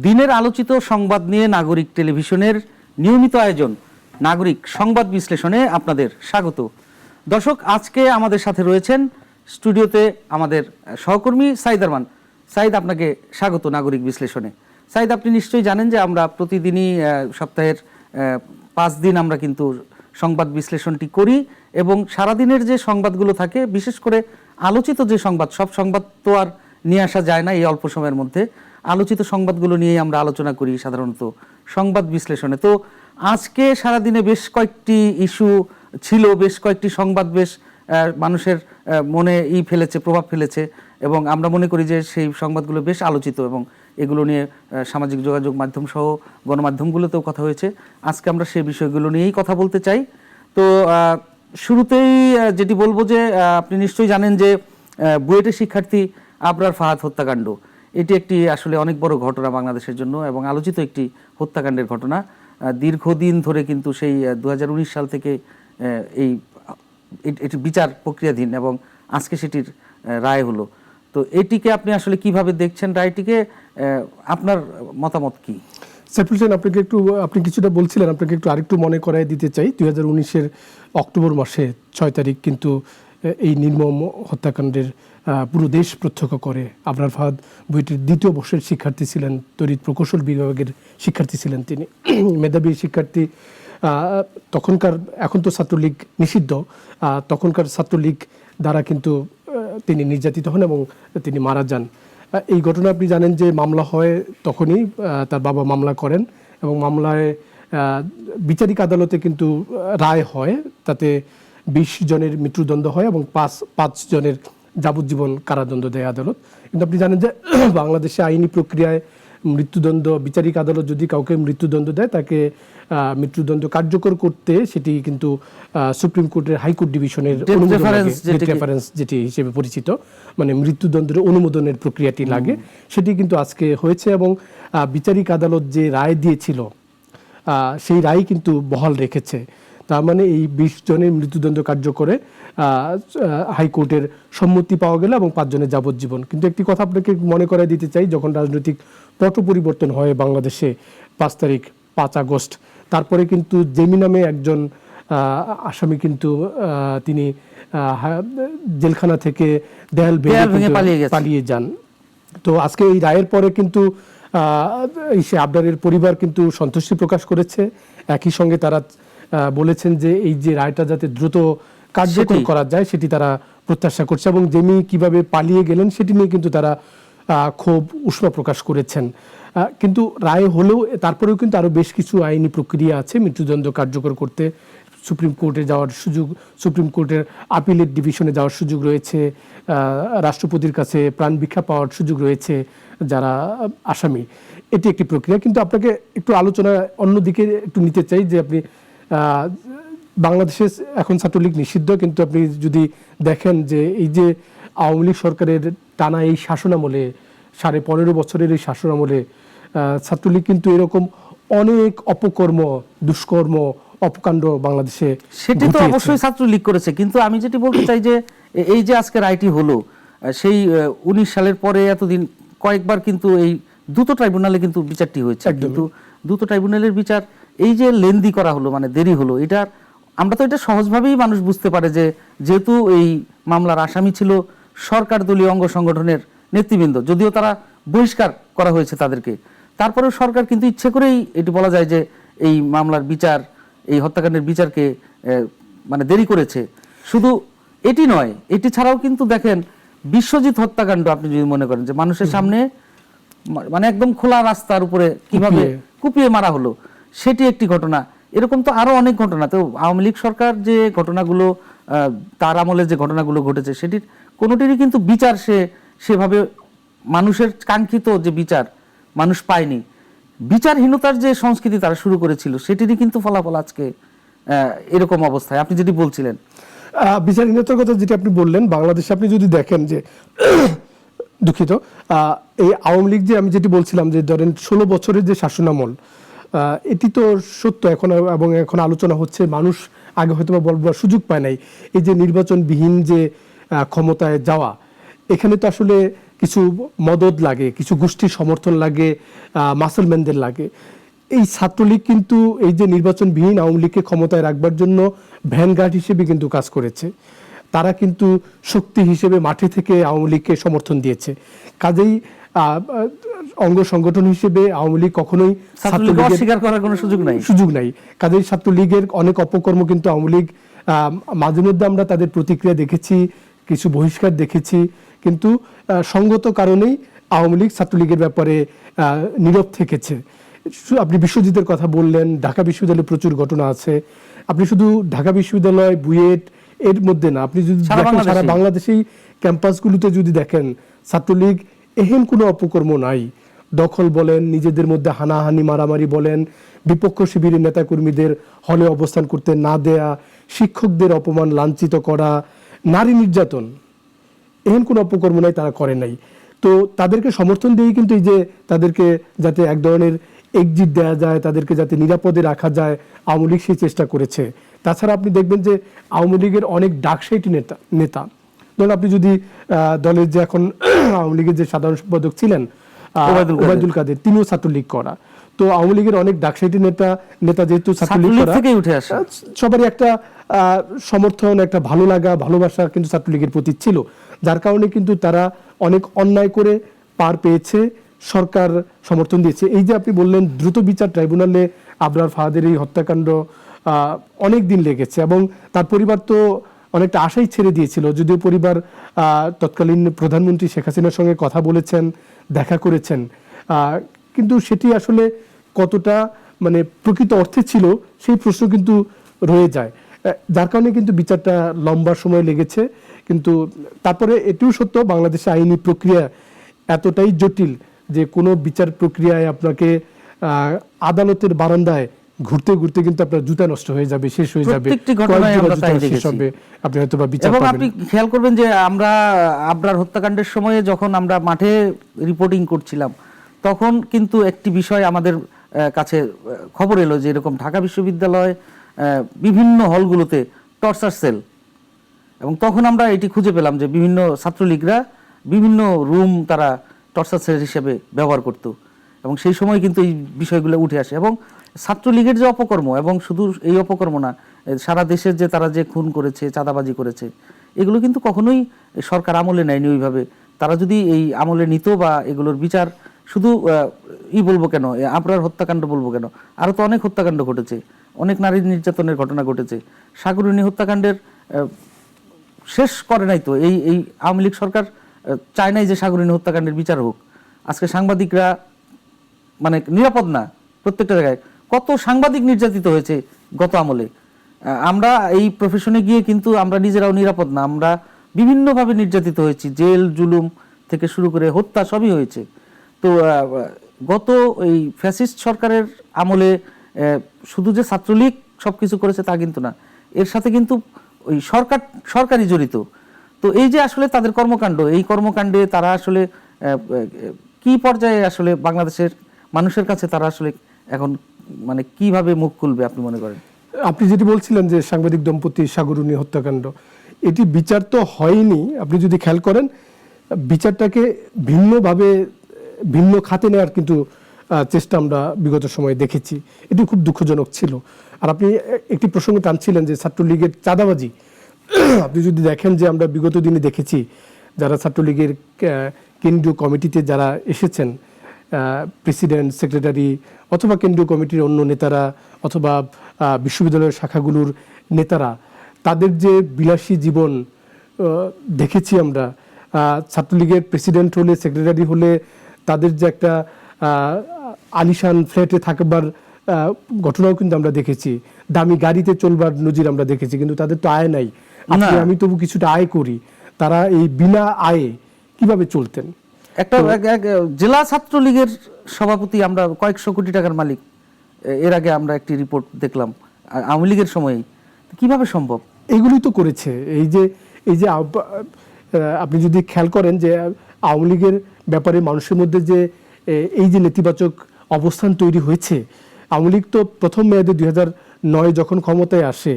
দিনের আলোচিত সংবাদ নিয়ে নাগরিক টেলিভিশনের নিয়মিত আয়োজন নাগরিক সংবাদ বিশ্লেষণে আপনাদের স্বাগত। দর্শক, আজকে আমাদের সাথে রয়েছেন স্টুডিওতে আমাদের সহকর্মী সাইদ আরমান। সাইদ, আপনাকে স্বাগত নাগরিক বিশ্লেষণে। সাইদ, আপনি নিশ্চয়ই জানেন যে আমরা প্রতিদিনই সপ্তাহের 5 দিন আমরা কিন্তু সংবাদ বিশ্লেষণটি করি এবং সারাদিনের যে সংবাদগুলো থাকে, বিশেষ করে আলোচিত যে সংবাদ, সব সংবাদ তো আর নিয়ে আসা যায় না এই অল্প সময়ের মধ্যে। আলোচিত সংবাদগুলো নিয়েই আমরা আলোচনা করি সাধারণত সংবাদ বিশ্লেষণে। তো আজকে সারাদিনে বেশ কয়েকটি ইস্যু ছিল, বেশ কয়েকটি সংবাদ বেশ মানুষের মনে ফেলেছে, প্রভাব ফেলেছে এবং আমরা মনে করি যে সেই সংবাদগুলো বেশ আলোচিত এবং এগুলো নিয়ে সামাজিক যোগাযোগ মাধ্যম সহ গণমাধ্যমগুলোতেও কথা হয়েছে। আজকে আমরা সেই বিষয়গুলো নিয়েই কথা বলতে চাই। তো শুরুতেই যেটি বলবো যে আপনি নিশ্চয়ই জানেন যে বুয়েটের শিক্ষার্থী আবরার ফাহাদ হত্যাকাণ্ড, এটি একটি আসলে অনেক বড় ঘটনা বাংলাদেশের জন্য এবং আলোচিত একটি হত্যাকাণ্ডের ঘটনা। দীর্ঘদিন ধরে কিন্তু সেই 2019 সাল থেকে এটি বিচার প্রক্রিয়াধীন এবং আজকে সেটির রায় হলো। তো এটিকে আপনি আসলে কিভাবে দেখছেন, রায়টিকে আপনার মতামত কি? সাইফুল হোসেন, আপনি কিছুটা বলছিলেন, আপনাকে একটু আরেকটু মনে করাই দিতে চাই। 2019-এর অক্টোবর মাসে 6 তারিখ কিন্তু এই নির্মম হত্যাকাণ্ডের পুরো দেশ প্রত্যক্ষ করে। আবরার ফাহাদ বুয়েটের 2য় বর্ষের শিক্ষার্থী ছিলেন, তড়িৎ প্রকৌশল বিভাগের শিক্ষার্থী ছিলেন তিনি, মেধাবী শিক্ষার্থী। তখনকার, এখন তো ছাত্রলীগ নিষিদ্ধ, তখনকার ছাত্রলীগ দ্বারা কিন্তু তিনি নির্যাতিত হন এবং তিনি মারা যান। এই ঘটনা আপনি জানেন যে মামলা হয়, তখনই তার বাবা মামলা করেন এবং মামলায় বিচারিক আদালতে কিন্তু রায় হয়, তাতে 20 জনের মৃত্যুদণ্ড হয় এবং 5 জনের যাবজ্জীবন কারাদণ্ড দেয় আদালত। কিন্তু আপনি জানেন যে বাংলাদেশে আইনি প্রক্রিয়ায় মৃত্যুদণ্ড, বিচারিক আদালত যদি কাউকে মৃত্যুদণ্ড দেয়, তাকে মৃত্যুদণ্ড কার্যকর করতে সেটি কিন্তু সুপ্রিম কোর্টের হাইকোর্ট ডিভিশনের রেফারেন্স যেটি হিসেবে পরিচিত, মানে মৃত্যুদণ্ডের অনুমোদনের প্রক্রিয়াটি লাগে, সেটি কিন্তু আজকে হয়েছে এবং বিচারিক আদালত যে রায় দিয়েছিল সেই রায় কিন্তু বহাল রেখেছে। তার মানে এই 20 জনের মৃত্যুদণ্ড কার্যকরে হাইকোর্টের সম্মতি পাওয়া গেল এবং 5 জনের যাবজ্জীবন। কিন্তু একটি কথা আপনাকে মনে করাই দিতে চাই, যখন রাজনৈতিক পট পরিবর্তন হয় বাংলাদেশে 5 তারিখ 5 আগস্ট, তারপরে কিন্তু জেমি নামে একজন আসামি কিন্তু তিনি জেলখানা থেকে দেয়াল ভেঙে পালিয়ে যান। তো আজকে এই রায়ের পরে কিন্তু সে আবরারের পরিবার কিন্তু সন্তুষ্টি প্রকাশ করেছে। একই সঙ্গে তারা বলেছেন যে এই যে রায়টা যাতে দ্রুত কার্যকর করা যায় সেটি তারা প্রত্যাশা করছে এবং জেমি কিভাবে পালিয়ে গেলেন সেটি নিয়ে কিন্তু তারা ক্ষোভ উষ্মা প্রকাশ করেছেন। কিন্তু রায় হলেও তারপরেও কিন্তু আরও বেশ কিছু আইনি প্রক্রিয়া আছে মৃত্যুদণ্ড কার্যকর করতে। সুপ্রিম কোর্টে যাওয়ার সুযোগ, সুপ্রিম কোর্টের আপিলেট ডিভিশনে যাওয়ার সুযোগ রয়েছে, রাষ্ট্রপতির কাছে প্রাণ ভিক্ষা পাওয়ার সুযোগ রয়েছে যারা আসামি। এটি একটি প্রক্রিয়া। কিন্তু আপনাকে একটু আলোচনা অন্যদিকে একটু নিতে চাই যে আপনি বাংলাদেশে এখন ছাত্রলীগ নিষিদ্ধ, কিন্তু আপনি যদি দেখেন যে এই যে আওয়ামী লীগ সরকারের টানা এই শাসনামলে, 15.5 বছরের এই শাসনামলে ছাত্রলীগ কিন্তু এরকম অনেক অপকর্ম, দুষ্কর্ম, অপকাণ্ড বাংলাদেশে, সেটি তো অবশ্যই ছাত্রলীগ করেছে। কিন্তু আমি যেটি বলতে চাই যে এই যে আজকে রায়টি হলো, সেই 19 সালের পরে এতদিন কয়েকবার কিন্তু এই দ্রুত ট্রাইব্যুনালে কিন্তু বিচারটি হয়েছে, কিন্তু দ্রুত ট্রাইব্যুনালের বিচার এই যে লেন্দি করা হলো, মানে দেরি হলো, এটা আমরা তো এটা সহজভাবেই মানুষ বুঝতে পারে যে যেহেতু এই মামলার আসামি ছিল সরকার দলীয় অঙ্গ সংগঠনের নেতৃবৃন্দ, যদিও তারা বহিষ্কার করা হয়েছে তাদেরকে, তারপরেও সরকার কিন্তু ইচ্ছে করেই এটি বলা যায় যে এই মামলার বিচার, এই হত্যাকাণ্ডের বিচারকে মানে দেরি করেছে। শুধু এটি নয়, এটি ছাড়াও কিন্তু দেখেন বিশ্বজিৎ হত্যাকাণ্ড, আপনি যদি মনে করেন যে মানুষের সামনে মানে একদম খোলা রাস্তার উপরে কিভাবে কুপিয়ে মারা হলো, সেটি একটি ঘটনা। এরকম তো আরো অনেক ঘটনা। তো আওয়ামী লীগ সরকার যে ঘটনাগুলো, তার আমলে যে ঘটনাগুলো ঘটেছে, সেটির কোনোটিরই কিন্তু বিচার সেভাবে মানুষের কাঙ্ক্ষিত যে বিচার মানুষ পায়নি। বিচারহীনতার যে সংস্কৃতি তারা শুরু করেছিল, সেটিরই কিন্তু ফলাফল আজকে এরকম অবস্থায়। আপনি যেটি বলছিলেন বিচারহীনতার কথা যেটা আপনি বললেন, বাংলাদেশে আপনি যদি দেখেন যে দুঃখিত, এই আওয়ামী লীগ যে আমি যেটি বলছিলাম যে ধরেন 16 বছরের যে শাসনামল, এটি তো সত্য এখন, এবং এখন আলোচনা হচ্ছে, মানুষ আগে হয়তো বলবার সুযোগ পায় নাই। এই যে নির্বাচনবিহীন যে ক্ষমতায় যাওয়া, এখানে তো আসলে কিছু মদদ লাগে, কিছু গোষ্ঠীর সমর্থন লাগে, মাসলম্যানদের লাগে। এই ছাত্রলীগ কিন্তু এই যে নির্বাচনবিহীন আওয়ামী লীগকে ক্ষমতায় রাখবার জন্য ভ্যানগার্ড হিসেবে কিন্তু কাজ করেছে। তারা কিন্তু শক্তি হিসেবে মাঠে থেকে আওয়ামী লীগকে সমর্থন দিয়েছে। কাজেই অঙ্গ সংগঠন হিসেবে আওয়ামী লীগ কখনোই ছাত্রলীগকে অস্বীকার করার কোনো সুযোগ নাই। কাজেই ছাত্রলীগের অনেক অপকর্ম কিন্তু আওয়ামী লীগ মাঝে মধ্যে আমরা তাদের প্রতিক্রিয়া দেখেছি, কিছু বহিষ্কার দেখেছি, কিন্তু সঙ্গত কারণেই আওয়ামী লীগ ছাত্রলীগের ব্যাপারে নীরব থেকেছে। আপনি বিশ্বজিতের কথা বললেন, ঢাকা বিশ্ববিদ্যালয়ে প্রচুর ঘটনা আছে। আপনি শুধু ঢাকা বিশ্ববিদ্যালয়, বুয়েট এর মধ্যে না, আপনি যদি সারা বাংলাদেশেই ক্যাম্পাসগুলোতে যদি দেখেন, ছাত্রলীগ এহেন কোনো অপকর্ম নাই। দখল বলেন, নিজেদের মধ্যে হানাহানি মারামারি বলেন, বিপক্ষ শিবিরের নেতাকর্মীদের হলে অবস্থান করতে না দেয়া, শিক্ষকদের অপমান লাঞ্ছিত করা, নারী নির্যাতন, এহেন কোনো অপকর্ম নাই তারা করে নাই। তো তাদেরকে সমর্থন দিয়েই কিন্তু এই যে তাদেরকে যাতে এক ধরনের এক্সিট দেওয়া যায়, তাদেরকে যাতে নিরাপদে রাখা যায়, আওয়ামী লীগ সেই চেষ্টা করেছে। তাছাড়া আপনি দেখবেন যে আওয়ামী লীগের অনেক ডাকসাইটি নেতা ধরুন, আপনি যদি দলের যে এখন আওয়ামী লীগের যে সাধারণ সম্পাদক ছিলেন ওবায়দুল কাদের, তিনিও ছাত্রলীগ করা। তো আওয়ামী লীগের অনেক ডাকসাইটি নেতা যেহেতু ছাত্রলীগ করা, সবারই একটা সমর্থন, একটা ভালো লাগা, ভালোবাসা কিন্তু ছাত্রলীগের প্রতি ছিল, যার কারণে কিন্তু তারা অনেক অন্যায় করে পার পেয়েছে, সরকার সমর্থন দিয়েছে। এই যে আপনি বললেন দ্রুত বিচার ট্রাইব্যুনালে আবরার ফাহাদের এই হত্যাকাণ্ড অনেক দিন লেগেছে, এবং তার পরিবার তো অনেকটা আশাই ছেড়ে দিয়েছিল, যদিও পরিবার তৎকালীন প্রধানমন্ত্রী শেখ হাসিনার সঙ্গে কথা বলেছেন, দেখা করেছেন, কিন্তু সেটি আসলে কতটা মানে প্রকৃত অর্থে ছিল সেই প্রশ্ন কিন্তু রয়ে যায়, যার কারণে কিন্তু বিচারটা লম্বা সময় লেগেছে। কিন্তু তারপরে এটিও সত্য, বাংলাদেশে আইনি প্রক্রিয়া এতটাই জটিল যে কোনো বিচার প্রক্রিয়ায় আপনাকে আদালতের বারান্দায় ঘুরতে ঘুরতে কিন্তু আপনার জুতা নষ্ট হয়ে যাবে, শেষ হয়ে যাবে, আপনি হয়তো বা বিচার পাবেন। এবং আপনি খেয়াল করবেন যে আমরা আবরার হত্যাকাণ্ডের সময়ে যখন আমরা মাঠে রিপোর্টিং করছিলাম, তখন কিন্তু একটি বিষয় আমাদের কাছে খবর এলো যে এরকম ঢাকা বিশ্ববিদ্যালয় বিভিন্ন হলগুলোতে টর্চার সেল, এবং তখন আমরা এটি খুঁজে পেলাম যে বিভিন্ন ছাত্রলীগরা বিভিন্ন রুম তারা টর্চার সেল হিসেবে ব্যবহার করত, এবং সেই সময় কিন্তু এই বিষয়গুলো উঠে আসে। এবং ছাত্রলীগের যে অপকর্ম, এবং শুধু এই অপকর্ম না, সারা দেশের যে তারা যে খুন করেছে, চাঁদাবাজি করেছে, এগুলো কিন্তু কখনোই সরকার আমলে নেয়নি ওইভাবে। তারা যদি এই আমলে নিত বা এগুলোর বিচার শুধু বলবো কেন, আবরার হত্যাকাণ্ড বলবো কেন, আরো তো অনেক হত্যাকাণ্ড ঘটেছে, অনেক নারী নির্যাতনের ঘটনা ঘটেছে। সাগরিনী হত্যাকাণ্ডের শেষ করে নাই তো এই আওয়ামী লীগ সরকার, চায় নাই যে সাগরিনী হত্যাকাণ্ডের বিচার হোক। আজকে সাংবাদিকরা মানে নিরাপদ না, প্রত্যেকটা জায়গায় কত সাংবাদিক নির্যাতিত হয়েছে গত আমলে। আমরা এই প্রফেশনে গিয়ে কিন্তু আমরা নিজেরাও নিরাপদ না, আমরা বিভিন্নভাবে নির্যাতিত হয়েছি, জেল জুলুম থেকে শুরু করে হত্যা সবই হয়েছে। তো গত এই ফ্যাসিস্ট সরকারের আমলে শুধু যে ছাত্রলীগ সবকিছু করেছে তা কিন্তু না, এর সাথে কিন্তু ওই সরকারই জড়িত। তো এই যে আসলে তাদের কর্মকাণ্ড, এই কর্মকাণ্ডে তারা আসলে কি পর্যায়ে আসলে বাংলাদেশের মানুষের কাছে তারা আসলে এখন মানে কিভাবে মুখ খুলবে আপনি মনে করেন? আপনি যেটি বলছিলেন যে সাংবাদিক দম্পতি সাগরিনী হত্যাকাণ্ড, এটি বিচার তো হয়নি। আপনি যদি খেয়াল করেন, বিচারটাকে ভিন্নভাবে ভিন্ন খাতে নেওয়ার কিন্তু চেষ্টা আমরা বিগত সময়ে দেখেছি, এটি খুব দুঃখজনক ছিল। আর আপনি একটি প্রসঙ্গ টানছিলেন যে ছাত্রলীগের চাঁদাবাজি। আপনি যদি দেখেন যে আমরা বিগত দিনে দেখেছি যারা ছাত্রলীগের কেন্দ্রীয় কমিটিতে যারা এসেছেন, প্রেসিডেন্ট, সেক্রেটারি অথবা কেন্দ্রীয় কমিটির অন্য নেতারা অথবা বিশ্ববিদ্যালয়ের শাখাগুলোর নেতারা, তাদের যে বিলাসী জীবন দেখেছি আমরা। ছাত্রলীগের প্রেসিডেন্ট হলে, সেক্রেটারি হলে তাদের যে একটা আলিশান ফ্ল্যাটে থাকবার ঘটনাও কিন্তু আমরা দেখেছি, দামি গাড়িতে চলবার নজির আমরা দেখেছি, কিন্তু তাদের তো আয় নাই। আমি তবু কিছুটা আয় করি, তারা এই বিনা আয়ে কিভাবে চলতেন? একটা জেলা ছাত্রলীগের সভাপতি আমরা কয়েকশো কোটি টাকার মালিক, এর আগে আমরা একটি রিপোর্ট দেখলাম আওয়ামী লীগের সময়ে। কিভাবে সম্ভব? এগুলি তো করেছে। এই যে আপনি যদি খেয়াল করেন যে আওয়ামী লীগের ব্যাপারে মানুষের মধ্যে যে এই যে নেতিবাচক অবস্থান তৈরি হয়েছে, আওয়ামী লীগ তো প্রথম মেয়াদে 2009 যখন ক্ষমতায় আসে,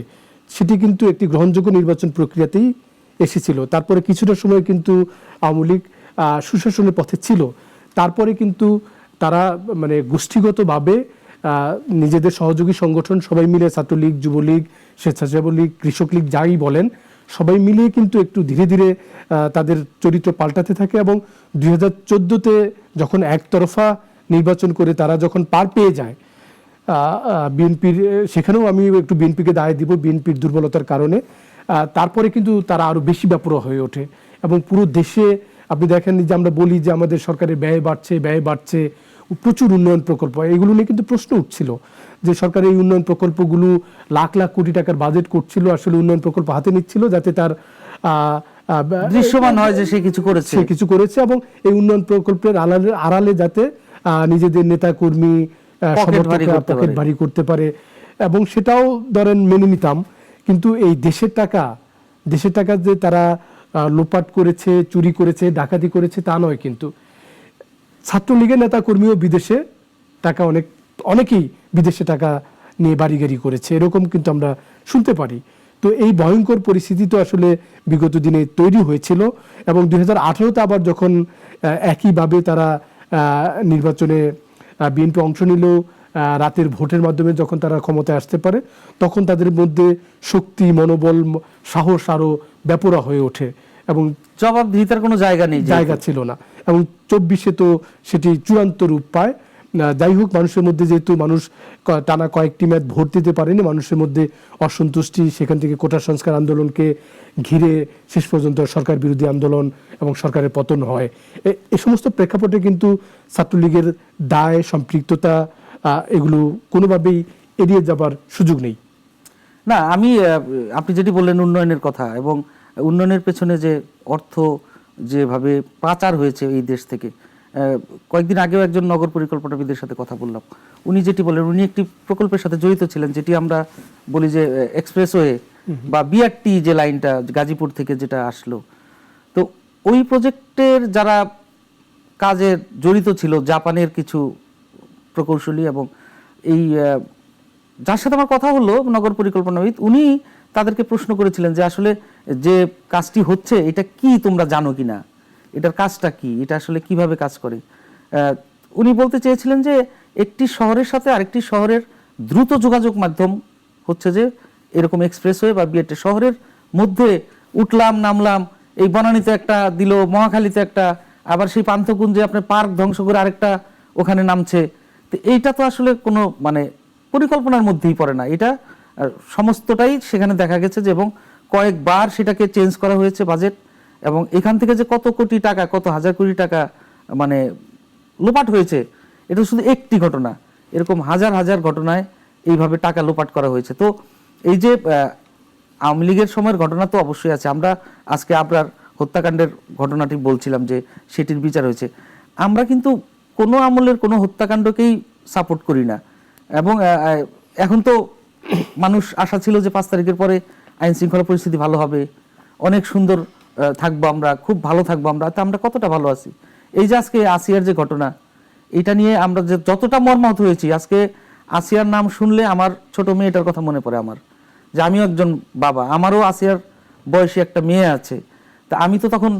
সেটি কিন্তু একটি গ্রহণযোগ্য নির্বাচন প্রক্রিয়াতেই এসেছিল। তারপরে কিছুটা সময় কিন্তু আওয়ামী লীগ সুশাসনের পথে ছিল, তারপরে কিন্তু তারা মানে গোষ্ঠীগতভাবে নিজেদের সহযোগী সংগঠন সবাই মিলে, ছাত্রলীগ, যুবলীগ, স্বেচ্ছাসেবক লীগ, কৃষক লীগ, যাই বলেন, সবাই মিলিয়ে কিন্তু একটু ধীরে ধীরে তাদের চরিত্র পাল্টাতে থাকে। এবং 2014-তে যখন একতরফা নির্বাচন করে তারা যখন পার পেয়ে যায়, বিএনপির, সেখানেও আমি একটু বিএনপিকে দায় দিব, বিএনপির দুর্বলতার কারণে তারপরে কিন্তু তারা আরো বেশি ব্যাপরোয়া হয়ে ওঠে। এবং পুরো দেশে আপনি দেখেন যে আমরা বলি যে আমাদের সরকারের ব্যয় বাড়ছে, প্রচুর উন্নয়ন প্রকল্প, এগুলো নিয়ে কিন্তু প্রশ্ন উঠছিল যে সরকারের এই উন্নয়ন প্রকল্পগুলো লাখ লাখ কোটি টাকার বাজেট করছিল, আসলে উন্নয়ন প্রকল্প হাতে নিচ্ছিল যাতে তার দৃশ্যমান হয় যে সে কিছু করেছে, এবং এই উন্নয়ন প্রকল্পের আড়ালে যাতে নিজেদের নেতা কর্মী পকেট ভারী করতে পারে, এবং সেটাও ধরেন মেনে নিতাম। কিন্তু এই দেশের টাকা যে তারা লোপাট করেছে, চুরি করেছে, ডাকাতি করেছে তা নয়। কিন্তু ছাত্রলীগের নেতা কর্মীও বিদেশে টাকা, অনেকেই বিদেশে টাকা নিয়ে বাড়ি গাড়ি করেছে, এরকম কিন্তু আমরা শুনতে পারি। তো এই ভয়ঙ্কর পরিস্থিতি তো আসলে বিগত দিনে তৈরি হয়েছিল। এবং 2018-তে আবার যখন একইভাবে তারা নির্বাচনে বিএনপি অংশ নিল, রাতের ভোটের মাধ্যমে যখন তারা ক্ষমতায় আসতে পারে, তখন তাদের মধ্যে শক্তি, মনোবল, সাহস আরো ব্যাপরা হয়ে ওঠে এবং জবাবদিহিতার কোনো জায়গা ছিল না। এবং 24-এ তো সেটি চূড়ান্ত রূপ পায়। যাই হোক, মানুষের মধ্যে যেহেতু মানুষ টানা কয়েকটি ম্যাচ ভোট দিতে পারেনি, মানুষের মধ্যে অসন্তুষ্টি, সেখান থেকে কোটা সংস্কার আন্দোলনকে ঘিরে শেষ পর্যন্ত সরকার বিরোধী আন্দোলন এবং সরকারের পতন হয়। এই সমস্ত প্রেক্ষাপটে কিন্তু ছাত্রলীগের দায়, সম্পৃক্ততা, এগুলো কোনোভাবেই এড়িয়ে যাবার সুযোগ নেই। না, আপনি যেটি বললেন উন্নয়নের কথা, এবং উন্নয়নের পেছনে যে অর্থ যেভাবে পাচার হয়েছে এই দেশ থেকে, কয়েকদিন আগেও একজন নগর পরিকল্পনাবিদের সাথে কথা বললাম, উনি যেটি বলেন, উনি একটি প্রকল্পের সাথে জড়িত ছিলেন, যেটি আমরা বলি যে এক্সপ্রেসওয়ে বা বিআরটি যে লাইনটা গাজীপুর থেকে যেটা আসলো। তো ওই প্রজেক্টের যারা কাজে জড়িত ছিল জাপানের কিছু প্রকৌশলী, এবং এই যার সাথে আমার কথা হলো নগর পরিকল্পনাবিদ, উনি তাদেরকে প্রশ্ন করেছিলেন যে আসলে যে কাজটি হচ্ছে এটা কি তোমরা জানো কিনা, এটার কাজটা কি, এটা আসলে কিভাবে কাজ করে। উনি বলতে চেয়েছিলেন যে একটি শহরের সাথে আরেকটি শহরের দ্রুত যোগাযোগ মাধ্যম হচ্ছে যে এরকম এক্সপ্রেসওয়ে বা বিআরটি, শহরের মধ্যে উঠলাম নামলাম, এই বনানীতে একটা দিল, মহাখালীতে একটা, আবার সেই পান্থকুঞ্জে আপনার পার্ক ধ্বংস করে আরেকটা ওখানে নামছে। তো এইটা তো আসলে কোনো মানে পরিকল্পনার মধ্যেই পড়ে না, এটা সমস্তটাই সেখানে দেখা গেছে যে, এবং কয়েকবার সেটাকে চেঞ্জ করা হয়েছে বাজেট, এবং এখান থেকে যে কত কোটি টাকা, কত হাজার কোটি টাকা মানে লোপাট হয়েছে, এটা শুধু একটি ঘটনা, এরকম হাজার হাজার ঘটনায় এইভাবে টাকা লোপাট করা হয়েছে। তো এই যে আওয়ামী লীগের সময়ের ঘটনা তো অবশ্যই আছে, আমরা আজকে আপনার হত্যাকাণ্ডের ঘটনাটি বলছিলাম যে সেটির বিচার হয়েছে। আমরা কিন্তু কোনো আমলের কোনো হত্যাকাণ্ডকেই সাপোর্ট করি না, এবং এখন তো মানুষ আশা ছিল যে 5 তারিখের পরে আইন শৃঙ্খলা পরিস্থিতি ভালো হবে, অনেক সুন্দর থাকবো আমরা, খুব ভালো থাকবো আমরা। তা আমরা কতটা ভালো আছি? এই যে আজকে আসিয়ার যে ঘটনা, এটা নিয়ে আমরা যে যতটা মর্মাহত হয়েছি, আজকে আসিয়ার নাম শুনলে আমার ছোট মেয়েটার কথা মনে পড়ে আমার, যে আমিও একজন বাবা, আমারও আসিয়ার বয়সী একটা মেয়ে আছে। তা আমি তো তখন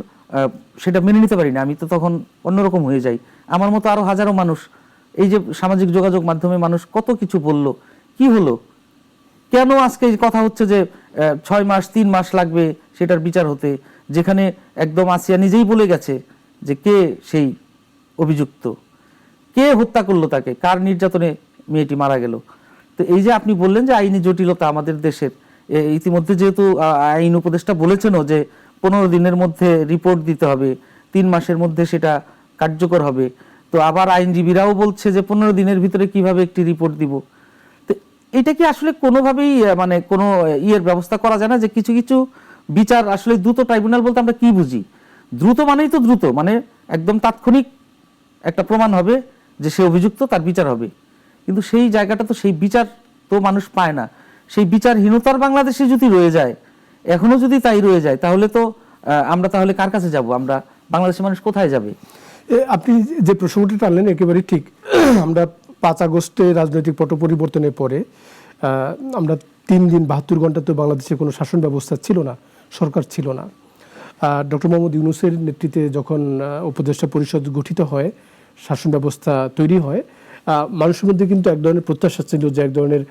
সেটা মেনে নিতে পারি না, আমি তো তখন অন্যরকম হয়ে যাই। আমার মতো আরো হাজারো মানুষ, এই যে সামাজিক যোগাযোগ মাধ্যমে মানুষ কত কিছু বলল, কি হলো, কেন আজকে কথা হচ্ছে যে 6 মাস 3 মাস লাগবে সেটার বিচার হতে, যেখানে একদম আসিয়া নিজেই বলে গেছে যে কে সেই অভিযুক্ত, কে হত্যা করলো তাকে, কার নির্যাতনে মেয়েটি মারা গেল। তো এই যে আপনি বললেন যে আইনি জটিলতা আমাদের দেশের, ইতিমধ্যে যেহেতু আইন উপদেষ্টা বলেছেনও যে 15 দিনের মধ্যে রিপোর্ট দিতে হবে, 3 মাসের মধ্যে সেটা কার্যকর হবে। তো আবার আইনজীবীরাও বলছে যে 15 দিনের ভিতরে কিভাবে একটি রিপোর্ট দিব। তো এটা কি আসলে কোনোভাবেই মানে কোনো ইয়ের ব্যবস্থা করা যায় না যে কিছু কিছু বিচার আসলে দ্রুত, ট্রাইব্যুনাল বলতে আমরা কি বুঝি, দ্রুত মানেই তো দ্রুত, মানে একদম তাৎক্ষণিক একটা প্রমাণ হবে যে সে অভিযুক্ত, তার বিচার হবে। কিন্তু সেই জায়গাটা তো, সেই বিচার তো মানুষ পায় না। সেই বিচারহীনতার বাংলাদেশে যদি রয়ে যায়, এখনো যদি তাই রয়ে যায়, তাহলে তো আমরা তাহলে কার কাছে যাব? আমরা বাংলাদেশের মানুষ কোথায় যাবে? আপনি যে প্রসঙ্গটি টানলেন একেবারে ঠিক। আমরা 5 আগস্টে রাজনৈতিক পট পরিবর্তনের পরে আমরা 3 দিন 72 ঘন্টা তো বাংলাদেশে কোনো শাসন ব্যবস্থা ছিল না, সরকার ছিল না। ডক্টর মোহাম্মদ ইউনূসের নেতৃত্বে যখন উপদেষ্টা পরিষদ গঠিত হয়, শাসন ব্যবস্থা তৈরি হয়, মানুষের মধ্যে কিন্তু এক ধরনের প্রত্যাশা ছিল যে এক ধরনের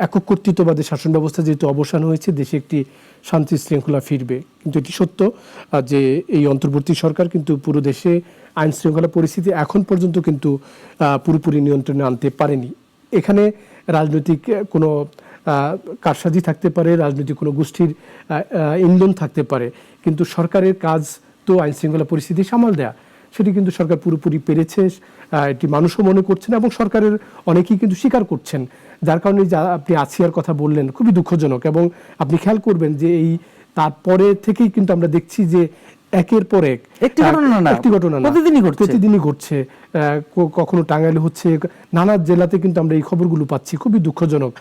একক কর্তৃত্ববাদী শাসন ব্যবস্থা যেহেতু অবসান হয়েছে, দেশে একটি শান্তি শৃঙ্খলা ফিরবে। কিন্তু এটি সত্য যে এই অন্তর্বর্তী সরকার কিন্তু পুরো দেশে আইন শৃঙ্খলা পরিস্থিতি এখন পর্যন্ত কিন্তু পুরোপুরি নিয়ন্ত্রণে আনতে পারেনি। এখানে রাজনৈতিক কোনো কারসাজি থাকতে পারে, রাজনৈতিক কোনো গোষ্ঠীর ইন্ধন থাকতে পারে, কিন্তু সরকারের কাজ তো আইন শৃঙ্খলা পরিস্থিতি সামাল দেয়া। সেটি কিন্তু সরকার পুরোপুরি পেরেছে, এটি মানুষও মনে করছেন এবং সরকারের অনেকেই কিন্তু স্বীকার করছেন। যার কারণে যা আপনি আসিয়ার কথা বললেন খুবই দুঃখজনক, এবং আপনি খেয়াল করবেন যে এই তারপরে থেকেই কিন্তু আমরা দেখছি যে একের পর এক একটি ঘটনা না প্রতিদিনই ঘটছে। কখনো টাঙ্গাইলে হচ্ছে, নানা জেলাতে কিন্তু আমরা এই খবরগুলো পাচ্ছি, খুবই দুঃখজনক।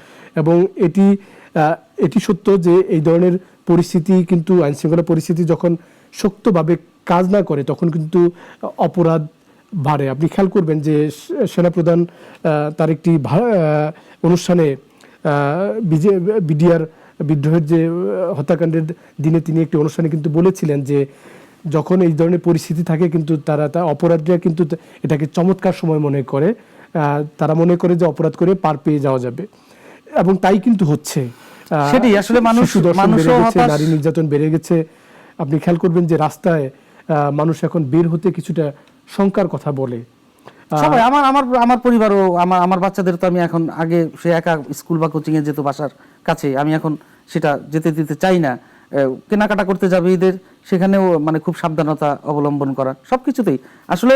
এবং এটি সত্য যে এই ধরনের পরিস্থিতি কিন্তু আইন শৃঙ্খলা পরিস্থিতি যখন শক্তভাবে কাজ না করে তখন কিন্তু অপরাধ বাড়ে। আপনি খেয়াল করবেন যে সেনাপ্রধান তার একটি অনুষ্ঠানে বিডিআর বিদ্রোহের যে হত্যাকাণ্ডের দিনে তিনি একটি অনুষ্ঠানে কিন্তু বলেছিলেন যে যখন এই ধরনের পরিস্থিতি থাকে কিন্তু তারা অপরাধীরা কিন্তু এটাকে চমৎকার সময় মনে করে, তারা মনে করে যে অপরাধ করে পার পেয়ে যাওয়া যাবে, এবং তাই কিন্তু হচ্ছে। সেটি আসলে নারী নির্যাতন বেড়ে গেছে। আপনি খেয়াল করবেন যে রাস্তায় মানুষ এখন বের হতে কিছুটা শঙ্কার কথা বলে। সবাই আমার পরিবারও আমার বাচ্চাদের তো আমি এখন, আগে সে একা স্কুল বা কোচিং এ যেত বাসার কাছে, আমি এখন সেটা যেতে দিতে চাই না। কেনাকাটা করতে যাবে ঈদের, সেখানেও মানে খুব সাবধানতা অবলম্বন করা, সবকিছুতেই আসলে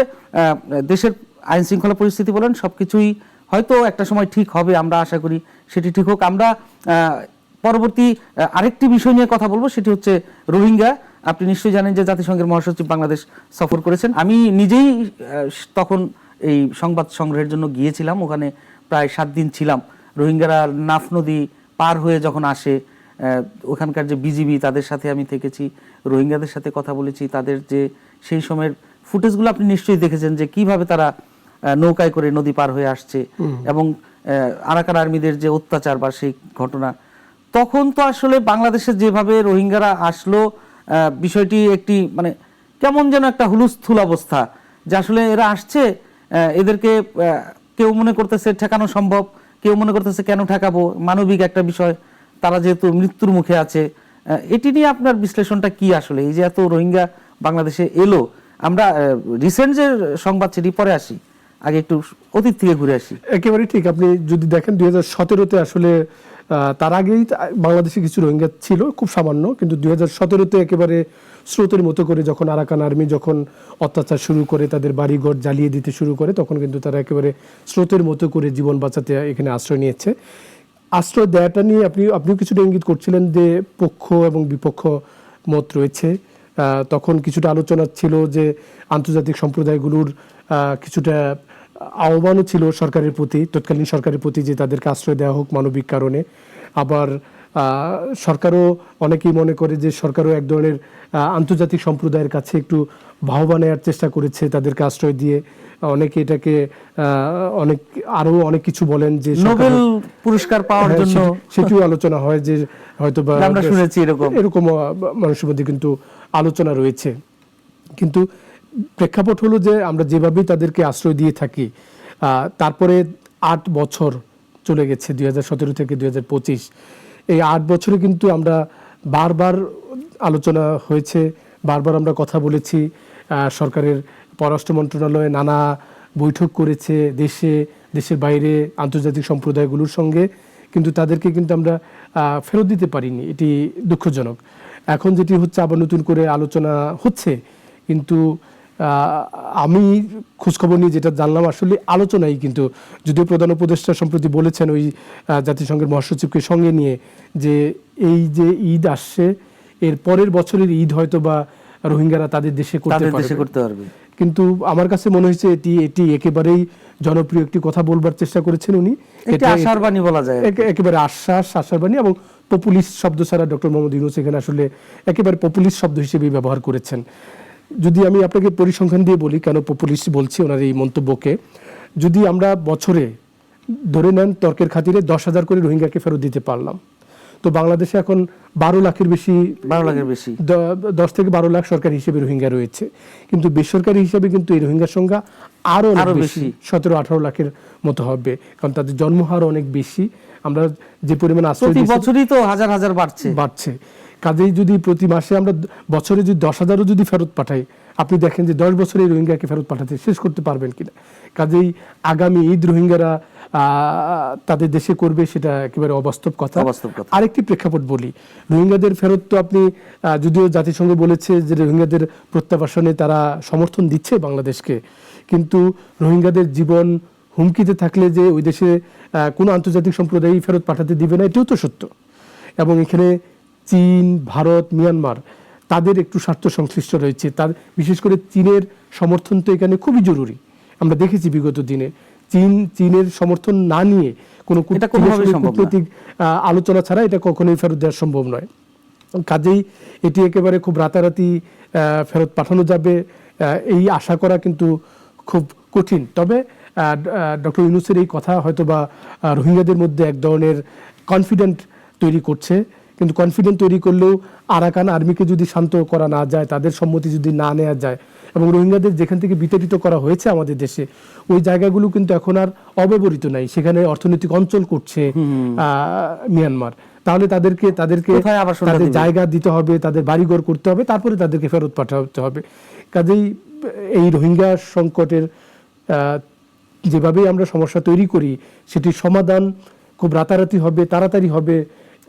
দেশের আইন শৃঙ্খলা পরিস্থিতি বলেন সবকিছুই হয়তো একটা সময় ঠিক হবে, আমরা আশা করি সেটি ঠিক হোক। আমরা পরবর্তী আরেকটি বিষয় নিয়ে কথা বলবো, সেটি হচ্ছে রোহিঙ্গা। আপনি নিশ্চয়ই জানেন যে জাতিসংঘের মহাসচিব বাংলাদেশ সফর করেছেন। আমি নিজেই তখন এই সংবাদ সংগ্রহের জন্য গিয়েছিলাম, ওখানে প্রায় 7 দিন ছিলাম। রোহিঙ্গারা নাফ নদী পার হয়ে যখন আসে, ওখানকার যে বিজিবি তাদের সাথে আমি থেকেছি, রোহিঙ্গাদের সাথে কথা বলেছি, তাদের যে সেই সময়ের ফুটেজগুলো আপনি নিশ্চয়ই দেখেছেন যে কিভাবে তারা নৌকায় করে নদী পার হয়ে আসছে, এবং আরাকান আর্মিদের যে অত্যাচার বা সেই ঘটনা। তখন তো আসলে বাংলাদেশে যেভাবে রোহিঙ্গারা আসলো, বিষয়টি একটি মানে কেমন যেন একটা হুলস্থুল অবস্থা, যে আসলে এরা আসছে, এদেরকে কেউ মনে করতেছে ঠেকানো সম্ভব, কেউ মনে করতেছে কেন ঠেকাবো, মানবিক একটা বিষয়, তারা যেহেতু মৃত্যুর মুখে আছে। এটি নিয়ে আপনার বিশ্লেষণটা কি আসলে, এই যে এত রোহিঙ্গা বাংলাদেশে এলো? আমরা রিসেন্ট যে সংবাদ সেটি পরে আসি, আগে একটু অতীত থেকে ঘুরে আসি। একেবারে ঠিক। আপনি যদি দেখেন 2017-তে আসলে তার আগেই বাংলাদেশে কিছু রোহিঙ্গা ছিল, খুব সামান্য, কিন্তু 2017-তে একেবারে স্রোতের মতো করে যখন আরাকান আর্মি যখন অত্যাচার শুরু করে, তাদের বাড়িঘর জ্বালিয়ে দিতে শুরু করে, তখন কিন্তু তারা একেবারে স্রোতের মতো করে জীবন বাঁচাতে এখানে আশ্রয় নিয়েছে। আশ্রয় দেওয়াটা নিয়ে আপনিও কিছুটা ইঙ্গিত করছিলেন যে পক্ষ এবং বিপক্ষ মত রয়েছে। তখন কিছুটা আলোচনা ছিল যে আন্তর্জাতিক সম্প্রদায়গুলোর কিছুটা আহ্বানও ছিল সরকারের প্রতি, তৎকালীন সরকারের প্রতি, যে তাদেরকে আশ্রয় দেওয়া হোক মানবিক কারণে। আবার সরকারও অনেকেই মনে করে যে সরকারও এক ধরনের আন্তর্জাতিক সম্প্রদায়ের কাছে একটু বাহবা নেওয়ার চেষ্টা করেছে তাদেরকে আশ্রয় দিয়ে। অনেকে এটাকে আরো অনেক কিছু বলেন যে নোবেল পুরস্কার পাওয়ার জন্য সেটিও আলোচনা হয়, যে হয়তো বা আমরা শুনেছি এরকম মানুষের মধ্যে কিন্তু আলোচনা রয়েছে। কিন্তু প্রেক্ষাপট হলো যে আমরা যেভাবেই তাদেরকে আশ্রয় দিয়ে থাকি, তারপরে 8 বছর চলে গেছে, 2017 থেকে 2025। এই 8 বছরে কিন্তু আমরা বারবার আলোচনা হয়েছে, বারবার আমরা কথা বলেছি। সরকারের পররাষ্ট্র মন্ত্রণালয়ে নানা বৈঠক করেছে দেশের বাইরে আন্তর্জাতিক সম্প্রদায়গুলোর সঙ্গে, কিন্তু তাদেরকে কিন্তু আমরা ফেরত দিতে পারিনি। এটি দুঃখজনক। এখন যেটি হচ্ছে, আবার নতুন করে আলোচনা হচ্ছে, কিন্তু আমি খোঁজখবর নিয়ে যেটা জানলাম, আসলে আলোচনাই কিন্তু, যদিও প্রধান উপদেষ্টা সম্প্রতি বলেছেন ওই জাতিসংঘের মহাসচিবকে সঙ্গে নিয়ে, যে এই যে ঈদ আসছে, এর পরের বছরের ঈদ হয়তো বা রোহিঙ্গারা তাদের দেশে করতে পারবে। কিন্তু আমার কাছে মনে হয়েছে এটি একেবারেই জনপ্রিয় একটি কথা বলবার চেষ্টা করেছেন উনি। এটা আশার বাণী বলা যায়, একেবারে আশার বাণী, এবং পপুলিস্ট শব্দ ছাড়া ডক্টর মোহাম্মদ ইউনূস এখানে আসলে একেবারে পপুলিস্ট শব্দ হিসেবে ব্যবহার করেছেন। যদি আমি আপনাকে পরিসংখ্যান দিয়ে বলি কেন পপুলিস্ট বলছি ওনার এই মন্তব্যকে, যদি আমরা বছরে ধরে নেন তর্কের খাতিরে 10,000 করে রোহিঙ্গাকে ফেরত দিতে পারলাম, তো বাংলাদেশে এখন 12 লাখের বেশি 10 থেকে 12 লাখ সরকারি হিসেবে রোহিঙ্গা রয়েছে, কিন্তু বেসরকারি হিসেবে কিন্তু এই রোহিঙ্গার সংখ্যা আরো বেশি, 17-18 লাখের মতো হবে, কারণ তাদের জন্মহার অনেক বেশি। আমরা যে পরিমাণ আশ্রয় প্রতি বছরই তো হাজার হাজার বাড়ছে। কাজেই যদি প্রতি মাসে আমরা বছরে যদি 10,000ও যদি ফেরত পাঠাই, আপনি দেখেন যে 10 বছরে এই রোহিঙ্গাকে ফেরত পাঠাতে শেষ করতে পারবেন কিনা। কাজেই আগামী ঈদ রোহিঙ্গারা তাদের দেশে করবে, সেটা একেবারে অবাস্তব কথা। আরেকটি প্রেক্ষাপট বলি, রোহিঙ্গাদের ফেরত তো আপনি যদিও জাতিসংঘ বলেছে যে রোহিঙ্গাদের প্রত্যাবাসনে তারা সমর্থন দিচ্ছে বাংলাদেশকে, কিন্তু রোহিঙ্গাদের জীবন হুমকিতে থাকলে যে ওই দেশে কোনো আন্তর্জাতিক সম্প্রদায় ফেরত পাঠাতে দিবে না, এটাও তো সত্য। এবং এখানে চীন, ভারত, মিয়ানমার তাদের একটু স্বার্থ সংশ্লিষ্ট রয়েছে। তার বিশেষ করে চীনের সমর্থন তো এখানে খুবই জরুরি। আমরা দেখেছি বিগত দিনে চীনের সমর্থন না নিয়ে কোনো কূটনৈতিক আলোচনা ছাড়া এটা কখনোই ফেরত দেওয়া সম্ভব নয়। কাজেই এটি একেবারে খুব রাতারাতি ফেরত পাঠানো যাবে এই আশা করা কিন্তু খুব কঠিন। তবে ডক্টর ইউনূসের এই কথা হয়তো বা রোহিঙ্গাদের মধ্যে এক ধরনের কনফিডেন্ট তৈরি করছে, কিন্তু কনফিডেন্ট তৈরি করলেও আরাকান আর্মিকে যদি শান্ত করা না যায়, তাদের সম্মতি যদি না নেওয়া যায়, এবং রোহিঙ্গাদের যেখান থেকে বিতাড়িত করা হয়েছে আমাদের দেশে, ওই জায়গাগুলো কিন্তু এখন আর অব্যবহৃত নাই, সেখানে অর্থনৈতিক অঞ্চল করছে মিয়ানমার, তাহলে তাদেরকে তাদের জায়গা দিতে হবে, তাদের বাড়িঘর করতে হবে, তারপরে তাদেরকে ফেরত পাঠাতে হবে। কাজেই এই রোহিঙ্গা সংকটের যেভাবেই আমরা সমস্যা তৈরি করি, সেটির সমাধান খুব রাতারাতি হবে, তাড়াতাড়ি হবে,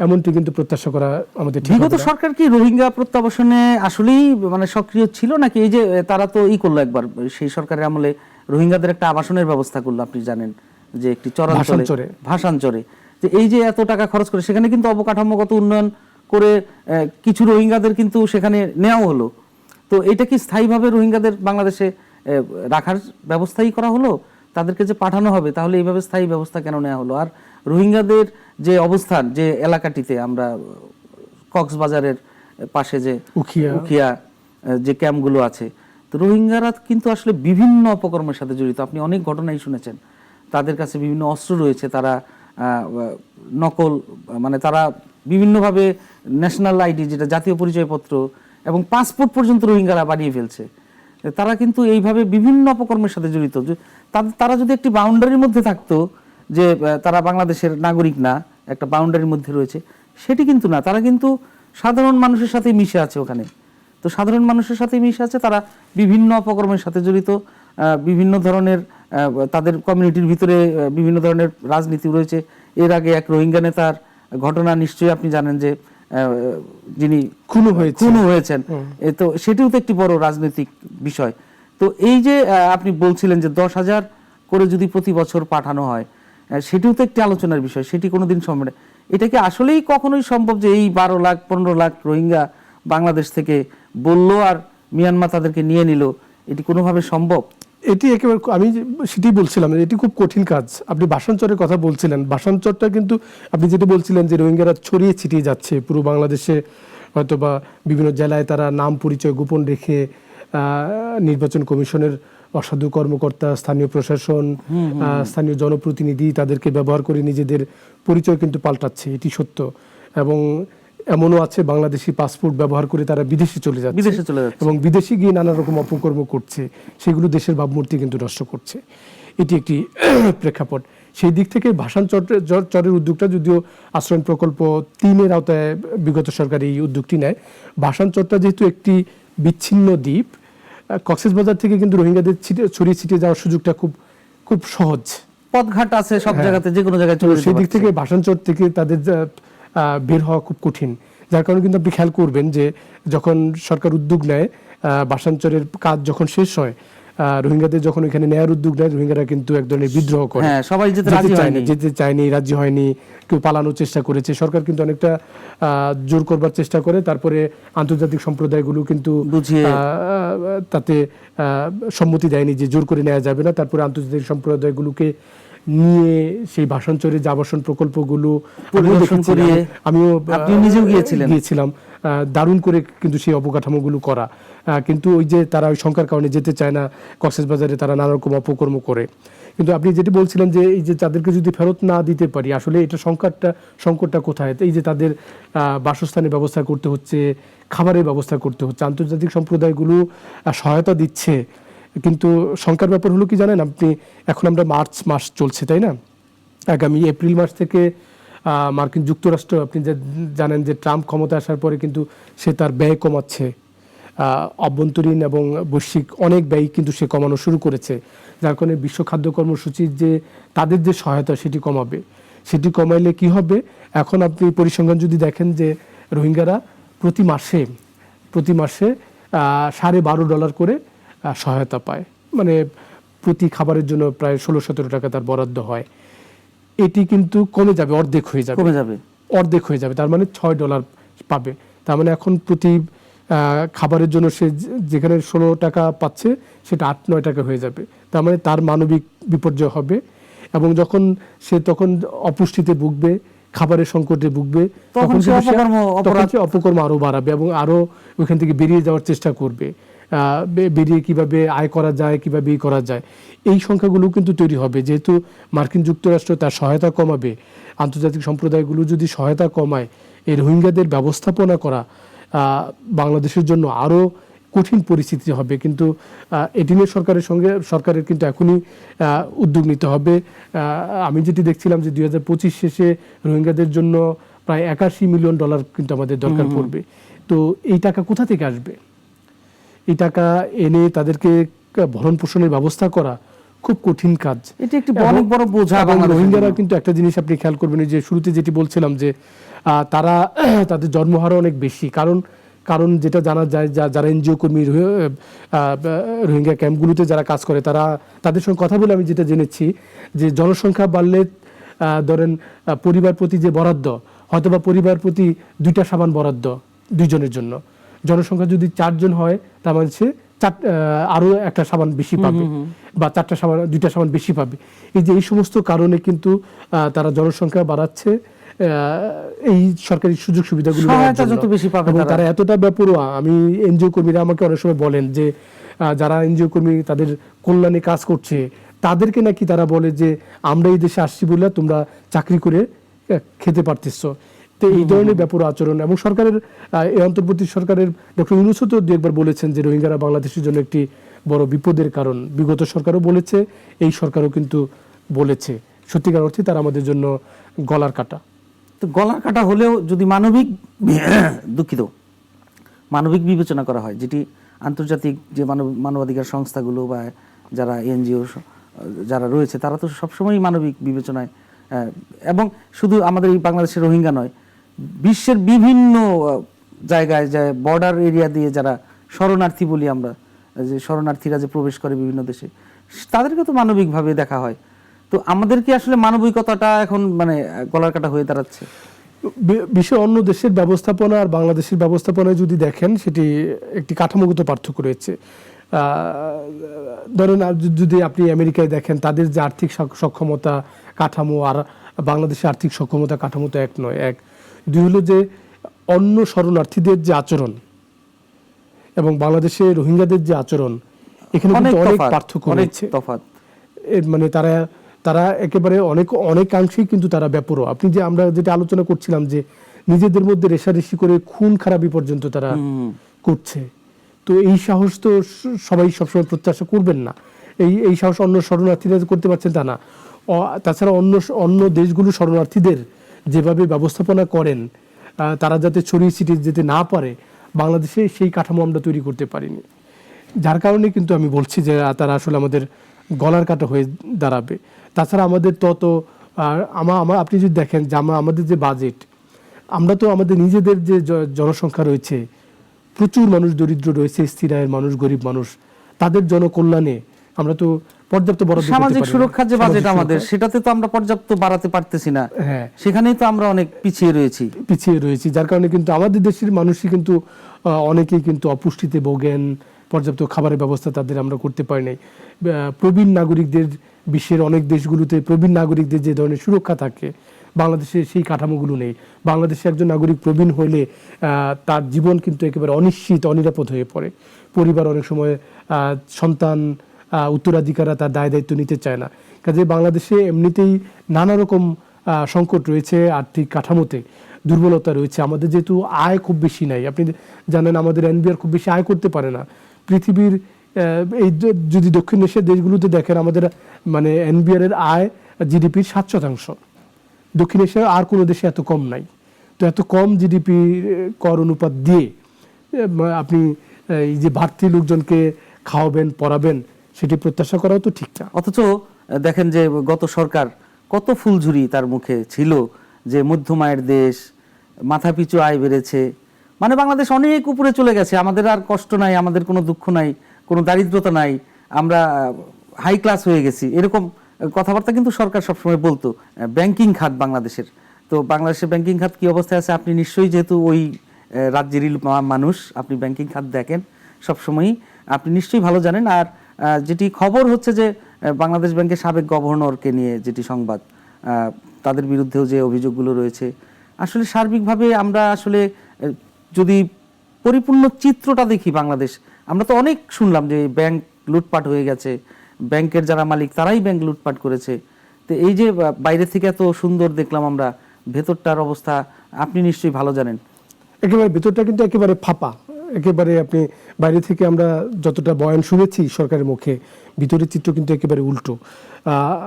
এমনটি কিন্তু প্রত্যাশা করা আমাদের ঠিক হবে না। বিগত সরকার কি রোহিঙ্গা প্রত্যাবাসনে আসলেই মানে সক্রিয় ছিল নাকি? এই যে তারা তো করলো একবার, সেই সরকারের আমলে রোহিঙ্গাদের একটা আবাসনের ব্যবস্থা করলো, আপনি জানেন যে একটি চরাঞ্চলে ভাষাঞ্চরে, যে এই যে এত টাকা খরচ করে সেখানে কিন্তু অবকাঠামোগত উন্নয়ন করে কিছু রোহিঙ্গাদের কিন্তু সেখানে নেওয়া হলো। তো এটা কি স্থায়ীভাবে রোহিঙ্গাদের বাংলাদেশে রাখার ব্যবস্থাই করা হলো? তাদেরকে যে পাঠানো হবে, তাহলে এইভাবে স্থায়ী ব্যবস্থা কেন নেওয়া হলো? আর রোহিঙ্গাদের যে অবস্থান, যে এলাকাটিতে আমরা কক্সবাজারের পাশে যে উখিয়া যে ক্যাম্পগুলো আছে, তো রোহিঙ্গারা কিন্তু আসলে বিভিন্ন অপকর্মের সাথে জড়িত। আপনি অনেক ঘটনাই শুনেছেন, তাদের কাছে বিভিন্ন অস্ত্র রয়েছে, তারা নকল মানে তারা বিভিন্নভাবে ন্যাশনাল আইডি যেটা জাতীয় পরিচয়পত্র এবং পাসপোর্ট পর্যন্ত রোহিঙ্গারা বানিয়ে ফেলছে। তারা কিন্তু এইভাবে বিভিন্ন অপকর্মের সাথে জড়িত। তারা যদি একটি বাউন্ডারির মধ্যে থাকতো, যে তারা বাংলাদেশের নাগরিক না, একটা বাউন্ডারির মধ্যে রয়েছে, সেটি কিন্তু না, তারা কিন্তু সাধারণ মানুষের সাথে মিশে আছে ওখানে। তো সাধারণ মানুষের সাথে মিশে আছে, তারা বিভিন্ন অপকর্মের সাথে জড়িত, বিভিন্ন ধরনের তাদের কমিউনিটির ভিতরে বিভিন্ন ধরনের রাজনীতি রয়েছে। এর আগে এক রোহিঙ্গা নেতার ঘটনা নিশ্চয়ই আপনি জানেন, যে যিনি খুন হয়েছেন, তো সেটিও তো একটি বড় রাজনৈতিক বিষয়। তো এই যে আপনি বলছিলেন যে 10,000 করে যদি প্রতি বছর পাঠানো হয়, সেটিও তো একটি আলোচনার বিষয়, সেটি কোনোদিন সম্ভব না। এটা কি আসলেই কখনোই সম্ভব যে এই 12 লাখ 15 লাখ রোহিঙ্গা বাংলাদেশ থেকে বললো আর মিয়ানমার তাদেরকে নিয়ে নিল, এটি কোনোভাবে সম্ভব? এটি একেবারে, আমি সেটাই বলছিলাম, এটি খুব কঠিন কাজ। আপনি ভাষাঞ্চরের কথা বলছিলেন, ভাষাঞ্চরটা কিন্তু আপনি যেটা বলছিলেন যে রোহিঙ্গারা ছড়িয়ে ছিটিয়ে যাচ্ছে পুরো বাংলাদেশে, হয়তো বা বিভিন্ন জেলায় তারা নাম পরিচয় গোপন রেখে নির্বাচন কমিশনের অসাধু কর্মকর্তা, স্থানীয় প্রশাসন, স্থানীয় জনপ্রতিনিধি তাদেরকে ব্যবহার করে নিজেদের পরিচয় কিন্তু পাল্টাচ্ছে, এটি সত্য। এবং এমনও আছে বাংলাদেশি পাসপোর্ট ব্যবহার করে তারা বিদেশে চলে যাচ্ছে এবং বিদেশে গিয়ে নানা রকম অপকর্ম করছে, সেগুলো দেশের ভাবমূর্তি কিন্তু নষ্ট করছে। এটি একটি প্রেক্ষাপট। সেই দিক থেকে ভাষাঞ্চরের উদ্যোগটা, যদিও আশ্রয়ণ প্রকল্প 3-এর আওতায় বিগত সরকার এই উদ্যোগটি নেয়, ভাষাঞ্চরটা যেহেতু একটি বিচ্ছিন্ন দ্বীপ, কক্সবাজার থেকে কিন্তু রোহিঙ্গাদের ছড়িয়ে ছিটিয়ে যাওয়ার সুযোগটা খুব খুব সহজ, পথঘাট আছে সব জায়গাতে, যে কোনো জায়গায় চলে যেতে পারছে। সেই দিক থেকে ভাষাঞ্চর থেকে তাদের বের হওয়া খুব কঠিন। যার কারণে কিন্তু আপনি খেয়াল করবেন যে যখন সরকার উদ্যোগ নেয়, ভাষাঞ্চরের কাজ যখন শেষ হয়, রোহিঙ্গাদের যখন এখানে নেয়ার উদ্যোগ নেয়, রোহিঙ্গারা কিন্তু এক ধরনের বিদ্রোহ করে, সবাই যেতে চায়নি, রাজি হয়নি, কেউ পালানোর চেষ্টা করেছে। সরকার কিন্তু অনেকটা জোর করবার চেষ্টা করে, তারপরে আন্তর্জাতিক সম্প্রদায়গুলো কিন্তু তাতে সম্মতি দেয়নি যে জোর করে নেওয়া যাবে না। তারপরে আন্তর্জাতিক সম্প্রদায়গুলোকে নিয়ে সেই ভাষাঞ্চরের যে আবাসন প্রকল্পগুলো আমিও নিজেও গিয়েছিলাম, দারুণ করে কিন্তু সেই অবকাঠামোগুলো করা, কিন্তু ওই যে তারা ওই সংখ্যার কারণে যেতে চায় না কক্সবাজারে, তারা নানা রকম অপকর্ম করে। কিন্তু আপনি যেটি বলছিলেন যে এই যে তাদেরকে যদি ফেরত না দিতে পারি, আসলে এটা সংকটটা কোথায়? এই যে তাদের বাসস্থানের ব্যবস্থা করতে হচ্ছে, খাবারের ব্যবস্থা করতে হচ্ছে, আন্তর্জাতিক সম্প্রদায়গুলো সহায়তা দিচ্ছে, কিন্তু শঙ্কার ব্যাপার হলো কি জানেন আপনি, এখন আমরা মার্চ মাস চলছে, তাই না? আগামী এপ্রিল মাস থেকে মার্কিন যুক্তরাষ্ট্র, আপনি জানেন যে ট্রাম্প ক্ষমতা আসার পরে কিন্তু সে তার ব্যয় কমাচ্ছে, অভ্যন্তরীণ এবং বৈশ্বিক অনেক ব্যয় কিন্তু সে কমানো শুরু করেছে, যার কারণে বিশ্ব খাদ্য কর্মসূচির যে তাদের যে সহায়তা সেটি কমাবে। সেটি কমাইলে কি হবে, এখন আপনি পরিসংখ্যান যদি দেখেন যে রোহিঙ্গারা প্রতি মাসে $12.5 করে সহায়তা পায়, মানে প্রতি খাবারের জন্য প্রায় 16-17 টাকা তার বরাদ্দ হয়। এটি কিন্তু কমে যাবে, অর্ধেক হয়ে যাবে, তার মানে $6 পাবে। তার মানে এখন প্রতি খাবারের জন্য সে যেখানে 16 টাকা পাচ্ছে সেটা 8-9 টাকা হয়ে যাবে। তার মানে তার মানবিক বিপর্যয় হবে, এবং যখন সে তখন অপুষ্টিতে ভুগবে, খাবারের সংকটে ভুগবে, তখন সে অপকর্ম আরো বাড়াবে এবং আরো ওইখান থেকে বেরিয়ে যাওয়ার চেষ্টা করবে। বেরিয়ে কিভাবে আয় করা যায়, কিভাবে করা যায়, এই সংখ্যাগুলো কিন্তু তৈরি হবে। যেহেতু মার্কিন যুক্তরাষ্ট্র তার সহায়তা কমাবে, আন্তর্জাতিক সম্প্রদায়গুলো যদি সহায়তা কমায়, এই রোহিঙ্গাদের ব্যবস্থাপনা করা বাংলাদেশের জন্য আরও কঠিন পরিস্থিতি হবে। কিন্তু এটি নিয়ে সরকারের কিন্তু এখনই উদ্যোগ নিতে হবে। আমি যেটি দেখছিলাম যে 2025 শেষে রোহিঙ্গাদের জন্য প্রায় $81 মিলিয়ন কিন্তু আমাদের দরকার পড়বে। তো এই টাকা কোথা থেকে আসবে? এই টাকা এনে তাদেরকে ভরণ পোষণের ব্যবস্থা করা খুব কঠিন কাজ। এটি একটি অনেক বড় বোঝা। রোহিঙ্গারা কিন্তু একটা জিনিস আপনি খেয়াল করবেন, যে শুরুতে যেটি বলছিলাম যে তারা তাদের জন্মহারও অনেক বেশি, কারণ যেটা জানা যায়, যারা এনজিও কর্মী রোহিঙ্গা ক্যাম্পগুলোতে যারা কাজ করে, তাদের সঙ্গে কথা বলে আমি যেটা জেনেছি যে জনসংখ্যা বাড়লে ধরেন পরিবার প্রতি যে বরাদ্দ, হয়তোবা পরিবার প্রতি 2টা সাবান বরাদ্দ 2 জনের জন্য। জনসংখ্যা যদি 4 জন হয়, তার মানে সে আরো একটা সাবান বেশি পাবে, বা 2টা সাবান বেশি পাবে। এই সমস্ত কারণে কিন্তু তারা জনসংখ্যা বাড়াচ্ছে, এই সরকারি সুযোগ সুবিধাগুলো এবং তারা এতটা বেপরোয়া। আমি এনজিও কর্মীরা আমাকে অনেক সময় বলেন যে যারা এনজিও কর্মী তাদের কল্যাণে কাজ করছে, তাদেরকে নাকি তারা বলে যে আমরা এই দেশে আসছি বলে তোমরা চাকরি করে খেতে পারতেছ। তো এই ধরনের ব্যাপার আচরণ, এবং সরকারের এই অন্তর্বর্তী সরকারের ডক্টর ইউনূসও তো একবার বলেছেন যে রোহিঙ্গারা বাংলাদেশের জন্য একটি বড় বিপদের কারণ। বিগত সরকারও বলেছে, এই সরকারও কিন্তু বলেছে, সত্যিকার অর্থে তারা আমাদের জন্য গলার কাটা। তো গলার কাটা হলেও যদি মানবিক বিবেচনা করা হয়, যেটি আন্তর্জাতিক যে মানবাধিকার সংস্থাগুলো বা যারা এনজিও যারা রয়েছে, তারা তো সবসময় মানবিক বিবেচনায়, এবং শুধু আমাদের এই বাংলাদেশের রোহিঙ্গা নয়, বিশ্বের বিভিন্ন জায়গায় যে বর্ডার এরিয়া দিয়ে যারা শরণার্থী বলি আমরা, যে শরণার্থীরা যে প্রবেশ করে বিভিন্ন দেশে, তাদেরকে তো মানবিকভাবে দেখা হয়। তো আমাদের কি আসলে মানবিকতাটা এখন মানে গলার কাটা হয়ে দাঁড়াচ্ছে? বিশ্বের অন্য দেশের ব্যবস্থাপনা আর বাংলাদেশের ব্যবস্থাপনায় যদি দেখেন, সেটি একটি কাঠামোগত পার্থক্য রয়েছে। ধরেন যদি আপনি আমেরিকায় দেখেন, তাদের যে আর্থিক সক্ষমতা কাঠামো আর বাংলাদেশের আর্থিক সক্ষমতা কাঠামো তো এক নয়। 2 হলো যে অন্য শরণার্থীদের যে আচরণ এবং বাংলাদেশে রোহিঙ্গাদের যে আচরণ, এখানে কিন্তু অনেক পার্থক্য রয়েছে। মানে তারা একেবারে অনেকাংশেই কিন্তু তারা বেপরোয়া। আপনি যে আমরা যেটা আলোচনা করছিলাম যে নিজেদের মধ্যে রেষারেষি করে খুন খারাপি পর্যন্ত তারা করছে, তো এই সাহস তো সবাই সবসময় প্রত্যাশা করবেন না। এই সাহস অন্য শরণার্থীরা করতে পারছেন তা না। তাছাড়া অন্য দেশগুলো শরণার্থীদের যেভাবে ব্যবস্থাপনা করেন, তারা যাতে ছড়িয়ে ছিটিয়ে যেতে না পারে, বাংলাদেশে সেই কাঠামো আমরা তৈরি করতে পারিনি। যার কারণে কিন্তু আমি বলছি যে তারা আসলে আমাদের গলার কাটা হয়ে দাঁড়াবে। তাছাড়া আমাদের আপনি যদি দেখেন যে আমাদের যে বাজেট, আমরা তো আমাদের নিজেদের যে জনসংখ্যা রয়েছে, প্রচুর মানুষ দরিদ্র রয়েছে, স্থির আয়ের মানুষ, গরিব মানুষ, তাদের জনকল্যাণে আমরা তো পর্যাপ্ত বরাদ্দ, সামাজিক সুরক্ষার যে বাজেট আমাদের, সেটাতে তো আমরা পর্যাপ্ত বাড়াতে পারতেছি না। হ্যাঁ, সেখানেই তো আমরা অনেক পিছিয়ে রয়েছি। যার কারণে কিন্তু আমাদের দেশের মানুষই কিন্তু অনেকেই কিন্তু অপুষ্টিতে ভোগেন, পর্যাপ্ত খাবারের ব্যবস্থা তাদের আমরা করতে পারি নাই। প্রবীণ নাগরিকদের, বিশ্বের অনেক দেশগুলোতে প্রবীণ নাগরিকদের যে ধরনের সুরক্ষা থাকে, বাংলাদেশে সেই কাঠামোগুলো নেই। বাংলাদেশে একজন নাগরিক প্রবীণ হইলে তার জীবন কিন্তু একেবারে অনিশ্চিত, অনিরাপদ হয়ে পড়ে। পরিবার অনেক সময় সন্তান উত্তরাধিকাররা তার দায় দায়িত্ব নিতে চায় না। কাজে বাংলাদেশে এমনিতেই নানা রকম সংকট রয়েছে, আর্থিক কাঠামোতে দুর্বলতা রয়েছে। আমাদের যেহেতু আয় খুব বেশি নাই, আপনি জানেন আমাদের এনবিআর খুব বেশি আয় করতে পারে না। পৃথিবীর এই যদি দক্ষিণ এশিয়ার দেশগুলোতে দেখেন, আমাদের মানে এনবিআর এর আয় জিডিপির 7%। দক্ষিণ এশিয়ার আর কোনো দেশে এত কম নাই। তো এত কম জিডিপি কর অনুপাত দিয়ে আপনি এই যে বাড়তি লোকজনকে খাওয়াবেন, পড়াবেন, সেটি প্রত্যাশা করাও তো ঠিক না। অথচ দেখেন যে গত সরকার কত ফুলঝুরি তার মুখে ছিল যে মধ্যম আয়ের দেশ, মাথাপিছু আয় বেড়েছে, মানে বাংলাদেশ অনেক উপরে চলে গেছে, আমাদের আর কষ্ট নাই, আমাদের কোনো দুঃখ নাই, কোনো দারিদ্রতা নাই, আমরা হাই ক্লাস হয়ে গেছি, এরকম কথাবার্তা কিন্তু সরকার সবসময় বলতো। ব্যাংকিং খাত বাংলাদেশের, তো বাংলাদেশের ব্যাংকিং খাত কি অবস্থায় আছে আপনি নিশ্চয়ই, যেহেতু ওই রাজ্যেরই মানুষ, আপনি ব্যাংকিং খাত দেখেন সবসময়ই, আপনি নিশ্চয়ই ভালো জানেন। আর যেটি খবর হচ্ছে যে বাংলাদেশ ব্যাংকের সাবেক গভর্নরকে নিয়ে যেটি সংবাদ, তাদের বিরুদ্ধেও যে অভিযোগগুলো রয়েছে, আসলে সার্বিকভাবে আমরা আসলে যদি পরিপূর্ণ চিত্রটা দেখি বাংলাদেশ, আমরা তো অনেক শুনলাম যে ব্যাংক লুটপাট হয়ে গেছে, ব্যাংকের যারা মালিক তারাই ব্যাংক লুটপাট করেছে। তো এই যে বাইরে থেকে এত সুন্দর দেখলাম আমরা, ভেতরটার অবস্থা আপনি নিশ্চয়ই ভালো জানেন। একেবারে ভেতরটা কিন্তু একেবারে ফাঁপা, একেবারে আপনি বাইরে থেকে আমরা যতটা বয়ান শুনেছি সরকারের মুখে, ভিতরের চিত্র কিন্তু একেবারে উল্টো।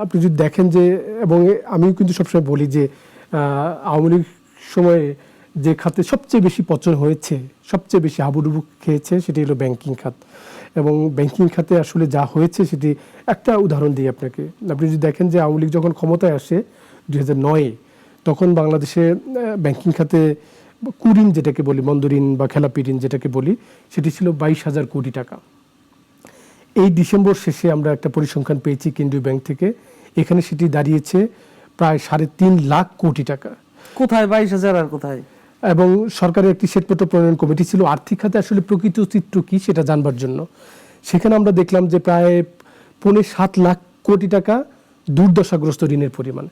আপনি যদি দেখেন যে, এবং আমিও কিন্তু সবসময় বলি যে আওয়ামী লীগ সময়ে যে খাতে সবচেয়ে বেশি পতন হয়েছে, সবচেয়ে বেশি হাবুডুবু খেয়েছে, সেটি হলো ব্যাংকিং খাত। এবং ব্যাংকিং খাতে আসলে যা হয়েছে সেটি একটা উদাহরণ দিই আপনাকে। আপনি যদি দেখেন যে আওয়ামী লীগ যখন ক্ষমতায় আসে 2009-এ, তখন বাংলাদেশে ব্যাংকিং খাতে কুঋণ যেটাকে বলি, মন্দ ঋণ বা খেলাপি ঋণ যেটাকে বলি, সেটি ছিল 22,000 কোটি টাকা। এই ডিসেম্বর শেষে আমরা একটা পরিসংখ্যান পেয়েছি কেন্দ্রীয় ব্যাংক থেকে, এখানে সেটি দাঁড়িয়েছে প্রায় 3.5 লাখ কোটি টাকা। কোথায় 22,000 আর কোথায়? এবং সরকারের একটি শ্বেতপত্র প্রণয়ন কমিটি ছিল আর্থিক খাতে আসলে প্রকৃত চিত্র কি সেটা জানবার জন্য। সেখানে আমরা দেখলাম যে প্রায় 7.5 লাখ কোটি টাকা দুর্দশাগ্রস্ত ঋণের পরিমাণ।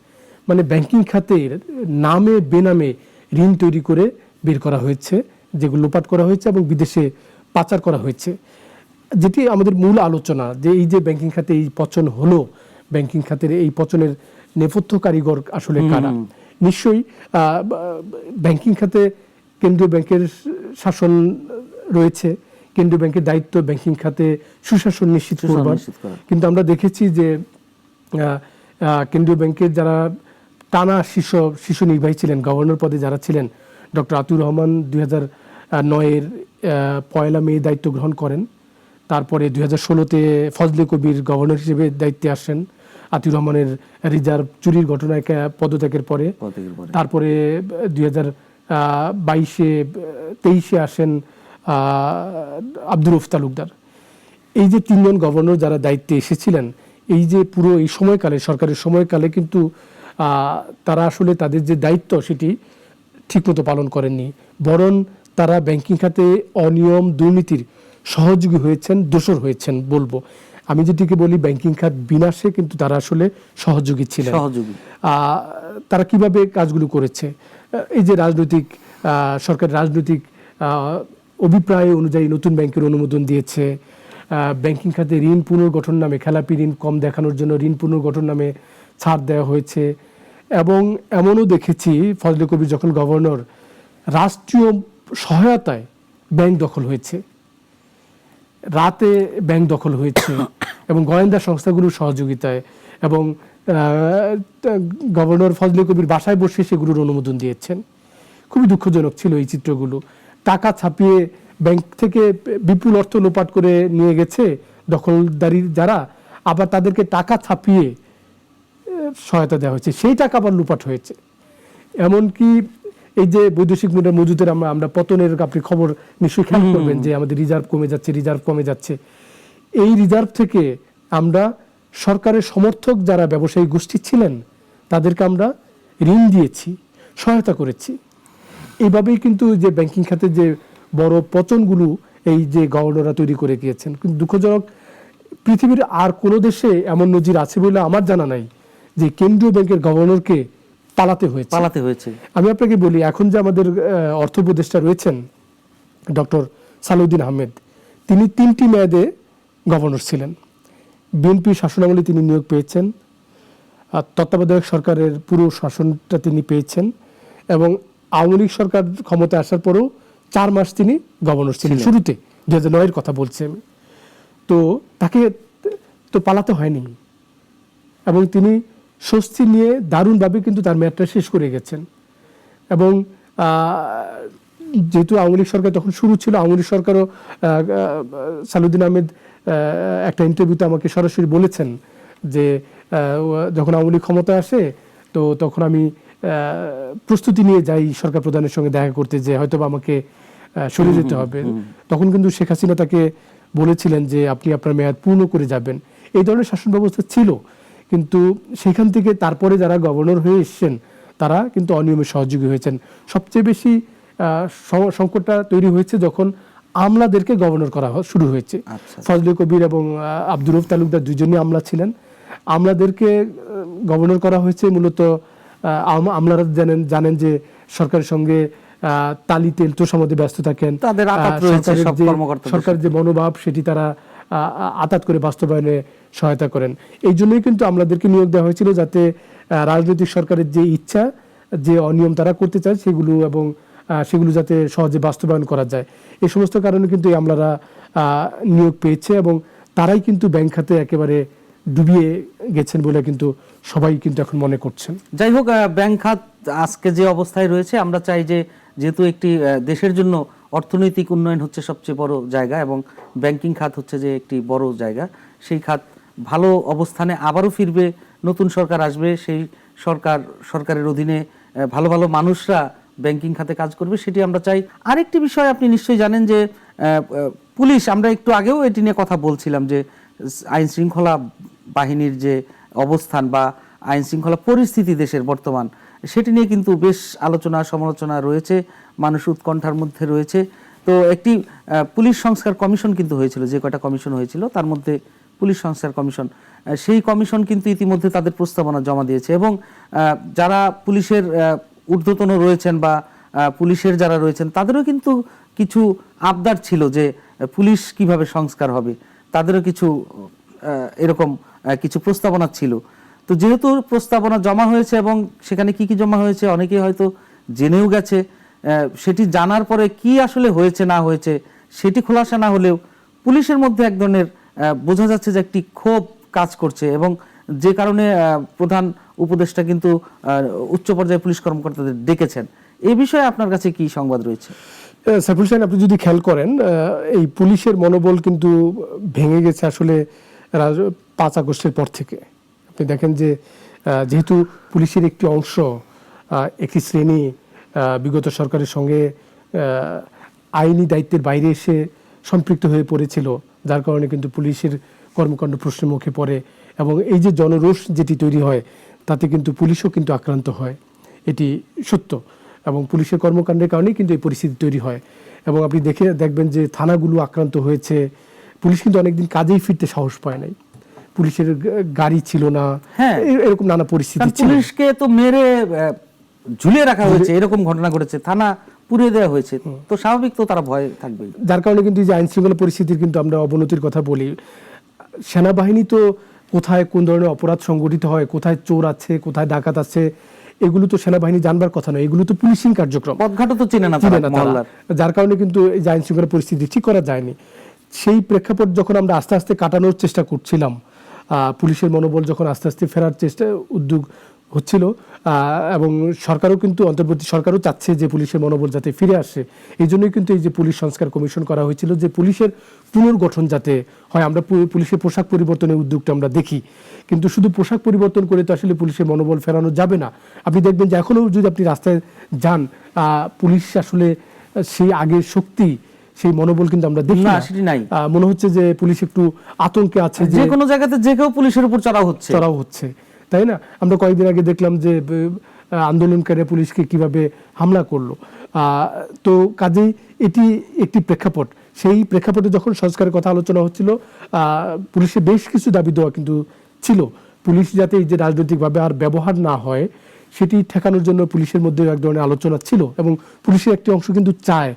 মানে ব্যাংকিং খাতের নামে বেনামে ঋণ তৈরি করে বের করা হয়েছে, যেগুলো লোপাট করা হয়েছে এবং বিদেশে পাচার করা হয়েছে। যেটি আমাদের মূল আলোচনা, যে এই যে ব্যাংকিং খাতে এই পতন হলো, ব্যাংকিং খাতের এই পতনের নেপথ্য কারিগর আসলে কারা? নিশ্চয়ই ব্যাংকিং খাতে কেন্দ্রীয় ব্যাংকের শাসন রয়েছে, কেন্দ্রীয় ব্যাংকের দায়িত্ব ব্যাংকিং খাতে সুশাসন নিশ্চিত করবার। কিন্তু আমরা দেখেছি যে কেন্দ্রীয় ব্যাংকের যারা টানা শীর্ষ নির্বাহী ছিলেন, গভর্নর পদে যারা ছিলেন, ডক্টর আতিউর রহমান 2009-এর 1 মে দায়িত্ব গ্রহণ করেন। তারপরে 2016-তে ফজলে কবির গভর্নর হিসেবে দায়িত্বে আসেন আতিউর রহমানের রিজার্ভ চুরির ঘটনায় পদত্যাগের পরে। তারপরে 2022-23-এ আসেন আব্দুর রউফ তালুকদার। এই যে 3 জন গভর্নর যারা দায়িত্বে এসেছিলেন, এই যে পুরো এই সময়কালে, সরকারের সময়কালে কিন্তু তারা আসলে তাদের যে দায়িত্ব সেটি ঠিকমতো পালন করেননি, বরং তারা ব্যাংকিং খাতে অনিয়ম দুর্নীতির সহযোগী হয়েছেন, দোষর হয়েছেন বলবো। আমি যেটিকে বলি ব্যাংকিং খাত বিনাশে কিন্তু তারা আসলে সহযোগী ছিলেন। তারা কিভাবে কাজগুলো করেছে, এই যে রাজনৈতিক সরকার রাজনৈতিক অভিপ্রায় অনুযায়ী নতুন ব্যাংকের অনুমোদন দিয়েছে, ব্যাংকিং খাতে ঋণ পুনর্গঠন নামে, খেলাপি ঋণ কম দেখানোর জন্য ঋণ পুনর্গঠন নামে ছাড় দেওয়া হয়েছে। এবং এমনও দেখেছি ফজলে কবির যখন গভর্নর, রাষ্ট্রীয় সহায়তায় ব্যাংক দখল হয়েছে, রাতে ব্যাংক দখল হয়েছে এবং গোয়েন্দা সংস্থাগুলোর সহযোগিতায়, এবং গভর্নর ফজলে কবির বাসায় বসে সেগুলোর অনুমোদন দিয়েছেন। খুবই দুঃখজনক ছিল এই চিত্রগুলো। টাকা ছাপিয়ে ব্যাংক থেকে বিপুল অর্থ লোপাট করে নিয়ে গেছে দখলদারি যারা, আবার তাদেরকে টাকা ছাপিয়ে সহায়তা দেওয়া হয়েছে, সেই টাকা আবার লোপাট হয়েছে। এমনকি এই যে বৈদেশিক মুদ্রার মজুদের আমরা পতনের আপনি খবর নিশ্চয়ই খেয়াল করবেন যে আমাদের রিজার্ভ কমে যাচ্ছে। এই রিজার্ভ থেকে আমরা সরকারের সমর্থক যারা ব্যবসায়ী গোষ্ঠী ছিলেন তাদেরকে আমরা ঋণ দিয়েছি, সহায়তা করেছি। এইভাবেই কিন্তু যে ব্যাংকিং খাতে যে বড় পতনগুলো এই যে গভর্নররা তৈরি করে গিয়েছেন। কিন্তু দুঃখজনক, পৃথিবীর আর কোনো দেশে এমন নজির আছে বলে আমার জানা নাই যে কেন্দ্রীয় ব্যাংকের গভর্নরকে পালাতে হয়েছে। আমি আপনাকে বলি, এখন যে আমাদের অর্থ উপদেষ্টা রয়েছেন ডক্টর সালাউদ্দিন আহমেদ, তিনি 3টি মেয়াদে গভর্নর ছিলেন। বিএনপি শাসনামলে তিনি নিয়োগ পেয়েছেন, আর তত্ত্বাবধায়ক সরকারের পুরো শাসনটা তিনি পেয়েছেন, এবং আওয়ামী লীগ সরকার ক্ষমতায় আসার পরেও 4 মাস তিনি গভর্নর ছিলেন শুরুতে, 2009-এর কথা বলছি আমি। তো তাকে তো পালাতে হয়নি, এবং তিনি স্বস্তি নিয়ে দারুণভাবে কিন্তু তার মেয়াদটা শেষ করে গেছেন। এবং যেহেতু আওয়ামী লীগ সরকার তখন শুরু ছিল, আওয়ামী লীগ সরকারও সালাউদ্দিন আহমেদ একটা ইন্টারভিউতে আমাকে সরাসরি বলেছেন যে যখন আওয়ামী লীগ ক্ষমতায় আসে তো তখন আমি প্রস্তুতি নিয়ে যাই সরকার প্রধানের সঙ্গে দেখা করতে, যে হয়তো আমাকে সরে যেতে হবে। তখন কিন্তু শেখ হাসিনা তাকে বলেছিলেন যে আপনি আপনার মেয়াদ পূর্ণ করে যাবেন। এই ধরনের শাসন ব্যবস্থা ছিল, কিন্তু সেখান থেকে তারপরে যারা গভর্নর হয়ে এসছেন তারা কিন্তু অনিয়মের সহযোগী হয়েছেন। সবচেয়ে বেশি সংকটটা তৈরি হয়েছে যখন আমলাদেরকে গভর্নর করা শুরু হয়েছে। ফজলে কবির এবং আব্দুর রউফ তালুকদার দুজনই আমলা ছিলেন। আমলাদেরকে গভর্নর করা হয়েছে মূলত, আমলারা জানেন যে সরকারের সঙ্গে তালি তেল তোষামদে ব্যস্ত থাকেন, সরকারের যে মনোভাব সেটি তারা আতাত করে বাস্তবায়নে সহায়তা করেন। এই জন্যই কিন্তু আমলাদেরকে নিয়োগ দেওয়া হয়েছিল, যাতে রাজনৈতিক সরকারের যে ইচ্ছা, যে অনিয়ম তারা করতে চায় সেগুলো যাতে সহজে বাস্তবায়ন করা যায়। এই সমস্ত কারণে কিন্তু এই আমলারা নিয়োগ পেয়েছে, এবং তারাই কিন্তু ব্যাংক খাতে একেবারে ডুবিয়ে গেছেন বলে কিন্তু সবাই কিন্তু এখন মনে করছেন। যাই হোক, ব্যাংক খাত আজকে যে অবস্থায় রয়েছে, আমরা চাই যে যেহেতু একটি দেশের জন্য অর্থনৈতিক উন্নয়ন হচ্ছে সবচেয়ে বড় জায়গা, এবং ব্যাংকিং খাত হচ্ছে যে একটি বড় জায়গা, সেই খাত ভালো অবস্থানে আবারও ফিরবে। নতুন সরকার আসবে, সেই সরকারের অধীনে ভালো ভালো মানুষরা ব্যাংকিং খাতে কাজ করবে, সেটি আমরা চাই। আরেকটি বিষয় আপনি নিশ্চয়ই জানেন যে পুলিশ, আমরা একটু আগেও এটি নিয়ে কথা বলছিলাম যে আইন শৃঙ্খলা বাহিনীর যে অবস্থান বা আইন শৃঙ্খলা পরিস্থিতি দেশের বর্তমান, সেটি নিয়ে কিন্তু বেশ আলোচনা সমালোচনা রয়েছে, মানুষ উৎকণ্ঠার মধ্যে রয়েছে। তো একটি পুলিশ সংস্কার কমিশন কিন্তু হয়েছিল, যে কয়টা কমিশন হয়েছিল তার মধ্যে পুলিশ সংস্কার কমিশন, সেই কমিশন কিন্তু ইতিমধ্যে তাদের প্রস্তাবনা জমা দিয়েছে, এবং যারা পুলিশের ঊর্ধ্বতন রয়েছেন বা পুলিশের যারা রয়েছেন তাদেরও কিন্তু কিছু আবদার ছিল যে পুলিশ কিভাবে সংস্কার হবে, তাদেরও কিছু এরকম কিছু প্রস্তাবনা ছিল। তো যেহেতু প্রস্তাবনা জমা হয়েছে এবং সেখানে কি কি জমা হয়েছে অনেকেই হয়তো জেনেও গেছে, সেটি জানার পরে কি আসলে হয়েছে না হয়েছে সেটি খোলাসা না হলেও পুলিশের মধ্যে এক ধরনের বোঝা যাচ্ছে যে একটি ক্ষোভ কাজ করছে, এবং যে কারণে প্রধান উপদেষ্টা কিন্তু উচ্চ পর্যায়ে পুলিশ কর্মকর্তাদের ডেকেছেন। এই বিষয়ে আপনার কাছে কি সংবাদ রয়েছে? সাইফুল সাহেব, আপনি যদি খেয়াল করেন, এই পুলিশের মনোবল কিন্তু ভেঙে গেছে আসলে 5 আগস্টের পর থেকে। আপনি দেখেন যে যেহেতু পুলিশের একটি অংশ, একটি শ্রেণী বিগত সরকারের সঙ্গে আইনি দায়িত্বের বাইরে এসে সম্পৃক্ত হয়ে পড়েছিল, যার কারণে কিন্তু পুলিশের কর্মকাণ্ড প্রশ্নের মুখে পড়ে, এবং এই যে জনরোষ যেটি তৈরি হয় তাতে কিন্তু পুলিশও কিন্তু আক্রান্ত হয়, এটি সত্য। এবং পুলিশের কর্মকাণ্ডের কারণেই কিন্তু এই পরিস্থিতি তৈরি হয়। এবং আপনি দেখবেন যে থানাগুলো আক্রান্ত হয়েছে, পুলিশ কিন্তু অনেকদিন কাজেই ফিরতে সাহস পায় নাই, পুলিশের গাড়ি ছিল না, এরকম নানা পরিস্থিতি ছিল। পুলিশকে তো মেরে ঝুলিয়ে রাখা হয়েছে, এরকম ঘটনা ঘটেছে, থানা পুড়িয়ে দেওয়া হয়েছে, তো স্বাভাবিক তো তারা ভয় থাকবে। যার কারণে কিন্তু যে আইন শৃঙ্খলা পরিস্থিতির কিন্তু আমরা অবনতির কথা বলি। সেনাবাহিনী তো কোথায় কোন ধরনের অপরাধ সংগঠিত হয়, কোথায় চোর আছে, কোথায় ডাকাত আছে, এগুলো তো সেনাবাহিনী জানবার কথা নয়, এগুলো তো পুলিশিং কার্যক্রম, পথঘাটও তো চেনে না তারা। যার কারণে কিন্তু এই আইন শৃঙ্খলা পরিস্থিতি ঠিক করা যায়নি। সেই প্রেক্ষাপট যখন আমরা আস্তে আস্তে কাটানোর চেষ্টা করছিলাম, পুলিশের মনোবল যখন আস্তে আস্তে ফেরার উদ্যোগ হচ্ছিল, এবং সরকারও কিন্তু অন্তর্বর্তী সরকারও চাচ্ছে যে পুলিশের মনোবল যাতে ফিরে আসে, এই জন্যই কিন্তু এই যে পুলিশ সংস্কার কমিশন করা হয়েছিল, যে পুলিশের পুনর্গঠন যাতে হয়। আমরা পুলিশের পোশাক পরিবর্তনের উদ্যোগটা আমরা দেখি, কিন্তু শুধু পোশাক পরিবর্তন করে তো আসলে পুলিশের মনোবল ফেরানো যাবে না। আপনি দেখবেন যে এখনও যদি আপনি রাস্তায় যান, পুলিশ আসলে সেই আগের শক্তি, সেই মনোবল কিন্তু আমরা দেখি না, সেটি নাই। মনে হচ্ছে যে পুলিশ একটু আতঙ্কে আছে, যে কোনো জায়গাতে যে কেউ পুলিশের উপর চড়াও হচ্ছে, তাই না? আমরা কয়েকদিন আগে দেখলাম যে আন্দোলনকারী পুলিশকে কিভাবে হামলা করলো। তো কাজেই এটি একটি প্রেক্ষাপট, সেই প্রেক্ষাপটে যখন সংস্কারের কথা আলোচনা হচ্ছিল, পুলিশের বেশ কিছু দাবি দেওয়া কিন্তু ছিল। পুলিশ যাতে এই যে রাজনৈতিকভাবে আর ব্যবহার না হয় সেটি ঠেকানোর জন্য পুলিশের মধ্যে এক ধরনের আলোচনা ছিল, এবং পুলিশের একটি অংশ কিন্তু চায়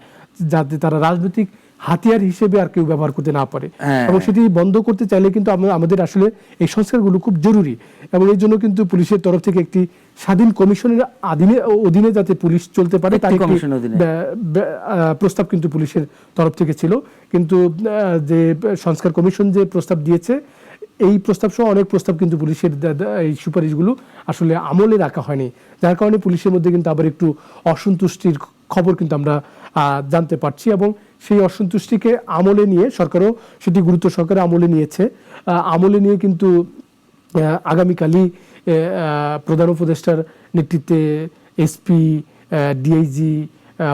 যাতে তারা রাজনৈতিক হাতিয়ার হিসেবে আর কেউ ব্যবহার করতে না পারে। হ্যাঁ। এবং সেটি বন্ধ করতে চাইলে কিন্তু আমাদের আসলে এই সংস্কারগুলো খুব জরুরি, এবং এই জন্য কিন্তু পুলিশের তরফ থেকে একটি স্বাধীন কমিশনের অধীনে যাতে পুলিশ চলতে পারে তার একটি একটি কমিশনের অধীনে। প্রস্তাব কিন্তু পুলিশের তরফ থেকে ছিল। কিন্তু যে সংস্কার কমিশন যে প্রস্তাব দিয়েছে, এই প্রস্তাব সহ অনেক প্রস্তাব কিন্তু পুলিশের এই সুপারিশগুলো আসলে আমলে রাখা হয়নি, যার কারণে পুলিশের মধ্যে কিন্তু আবার একটু অসন্তুষ্টির খবর কিন্তু আমরা জানতে পারছি। এবং সেই অসন্তুষ্টিকে আমলে নিয়ে সরকারও সেটি গুরুত্ব সহকারে আমলে নিয়েছে। আমলে নিয়ে কিন্তু আগামীকালই প্রধান উপদেষ্টার নেতৃত্বে এসপি, ডিআইজি,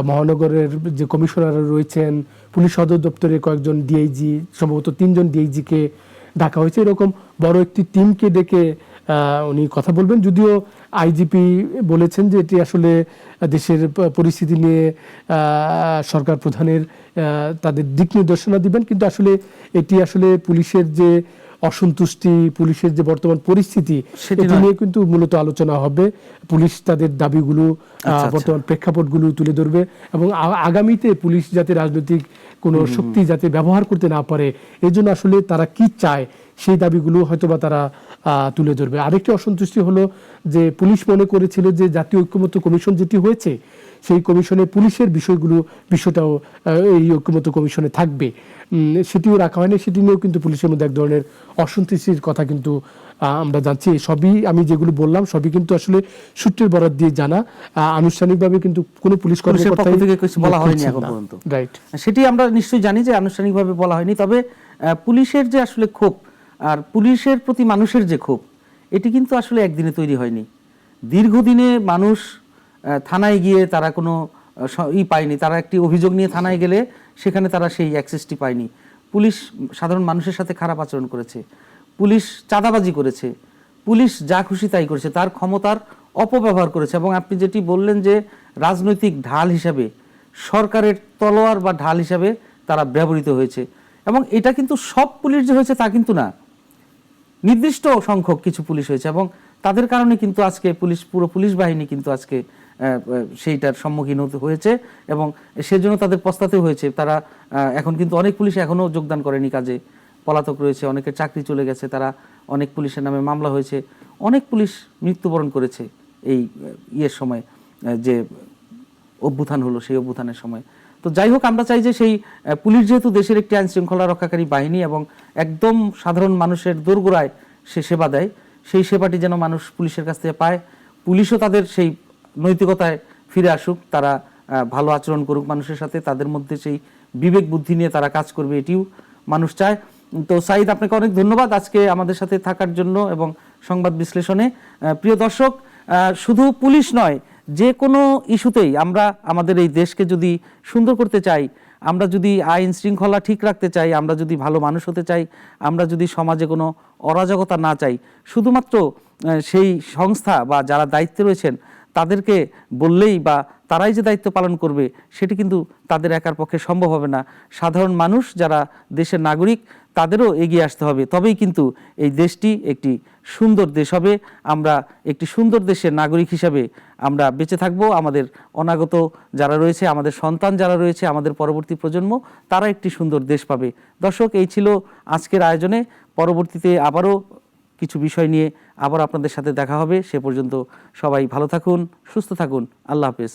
মহানগরের যে কমিশনার রয়েছেন, পুলিশ সদর দপ্তরে কয়েকজন ডিআইজি, সম্ভবত 3 জন ডিআইজিকে ডাকা হয়েছে। এরকম বড় একটি টিমকে ডেকে উনি কথা বলবেন। যদিও আইজিপি বলেছেন যে এটি আসলে দেশের পরিস্থিতি নিয়ে সরকার প্রধানের তাদের দিক নির্দেশনা দিবেন, কিন্তু আসলে এটি আসলে পুলিশের যে অসন্তুষ্টি, পুলিশের যে বর্তমান পরিস্থিতি, সেটি নিয়ে কিন্তু মূলত আলোচনা হবে। পুলিশ তাদের দাবিগুলো, বর্তমান প্রেক্ষাপটগুলো তুলে ধরবে, এবং আগামীতে পুলিশ যাতে রাজনৈতিক কোনো শক্তি যাতে ব্যবহার করতে না পারে, এই জন্য আসলে তারা কি চায় সেই দাবিগুলো হয়তোবা তারা তুলে ধরবে। আরেকটি অসন্তুষ্টি হলো যে পুলিশ মনে করেছিল যে জাতীয় ঐক্যমত্য কমিশন যেটি হয়েছে, সেই কমিশনে পুলিশের বিষয়টাও এই ঐক্যমত্য কমিশনে থাকবে, সেটিও রাখা হয়নি। সেটি নিয়েও কিন্তু পুলিশের মধ্যে এক ধরনের অসন্তুষ্টির কথা কিন্তু আমরা জানছি। সবই আমি যেগুলো বললাম সবই কিন্তু আসলে সূত্রের বরাত দিয়ে জানা, আনুষ্ঠানিকভাবে কিন্তু কোনো পুলিশ কর্মকর্তা থেকে কিছু বলা হয়নি এখন পর্যন্ত। রাইট, সেটি আমরা নিশ্চয়ই জানি যে আনুষ্ঠানিকভাবে বলা হয়নি। তবে পুলিশের যে আসলে ক্ষোভ আর পুলিশের প্রতি মানুষের যে ক্ষোভ, এটি কিন্তু আসলে একদিনে তৈরি হয়নি। দীর্ঘদিনে মানুষ থানায় গিয়ে তারা কোনো পায়নি, তারা একটি অভিযোগ নিয়ে থানায় গেলে সেখানে তারা সেই অ্যাক্সেসটি পায়নি। পুলিশ সাধারণ মানুষের সাথে খারাপ আচরণ করেছে, পুলিশ চাঁদাবাজি করেছে, পুলিশ যা খুশি তাই করেছে, তার ক্ষমতার অপব্যবহার করেছে। এবং আপনি যেটি বললেন যে রাজনৈতিক ঢাল হিসাবে, সরকারের তলোয়ার বা ঢাল হিসাবে তারা ব্যবহৃত হয়েছে। এবং এটা কিন্তু সব পুলিশ যে হয়েছে তা কিন্তু না, নির্দিষ্ট সংখ্যক কিছু পুলিশ হয়েছে, এবং তাদের কারণে কিন্তু আজকে পুরো পুলিশ বাহিনী কিন্তু আজকে সেইটার সম্মুখীন হতে হয়েছে, এবং সেজন্য তাদের পস্তাতে হয়েছে। তারা এখন কিন্তু অনেক পুলিশ এখনও যোগদান করেনি কাজে, পলাতক রয়েছে, অনেকের চাকরি চলে গেছে, তারা অনেক পুলিশের নামে মামলা হয়েছে, অনেক পুলিশ মৃত্যুবরণ করেছে এই সময়, যে অভ্যুত্থান হলো সেই অভ্যুত্থানের সময়। তো যাই হোক, আমরা চাই যে সেই পুলিশ যেহেতু দেশের একটি আইন শৃঙ্খলা রক্ষাকারী বাহিনী এবং একদম সাধারণ মানুষের দোরগোড়ায় সে সেবা দেয়, সেই সেবাটি যেন মানুষ পুলিশের কাছ থেকে পায়। পুলিশও তাদের সেই নৈতিকতায় ফিরে আসুক, তারা ভালো আচরণ করুক মানুষের সাথে, তাদের মধ্যে সেই বিবেক বুদ্ধি নিয়ে তারা কাজ করবে, এটিও মানুষ চায়। তো সাইদ, আপনাকে অনেক ধন্যবাদ আজকে আমাদের সাথে থাকার জন্য এবং সংবাদ বিশ্লেষণে। প্রিয় দর্শক, শুধু পুলিশ নয়, যে কোনো ইস্যুতেই আমরা আমাদের এই দেশকে যদি সুন্দর করতে চাই, আমরা যদি আইন শৃঙ্খলা ঠিক রাখতে চাই, আমরা যদি ভালো মানুষ হতে চাই, আমরা যদি সমাজে কোনো অরাজকতা না চাই, শুধুমাত্র সেই সংস্থা বা যারা দায়িত্বে রয়েছেন তাদেরকে বললেই বা তারাই যে দায়িত্ব পালন করবে সেটি কিন্তু তাদের একার পক্ষে সম্ভব হবে না। সাধারণ মানুষ যারা দেশের নাগরিক তাদেরও এগিয়ে আসতে হবে, তবেই কিন্তু এই দেশটি একটি সুন্দর দেশ হবে। আমরা একটি সুন্দর দেশের নাগরিক হিসাবে আমরা বেঁচে থাকব। আমাদের অনাগত যারা রয়েছে, আমাদের সন্তান যারা রয়েছে, আমাদের পরবর্তী প্রজন্ম, তারা একটি সুন্দর দেশ পাবে। দর্শক, এই ছিল আজকের আয়োজনে। পরবর্তীতে আবারও কিছু বিষয় নিয়ে আবার আপনাদের সাথে দেখা হবে। সে পর্যন্ত সবাই ভালো থাকুন, সুস্থ থাকুন। আল্লাহ হাফেজ।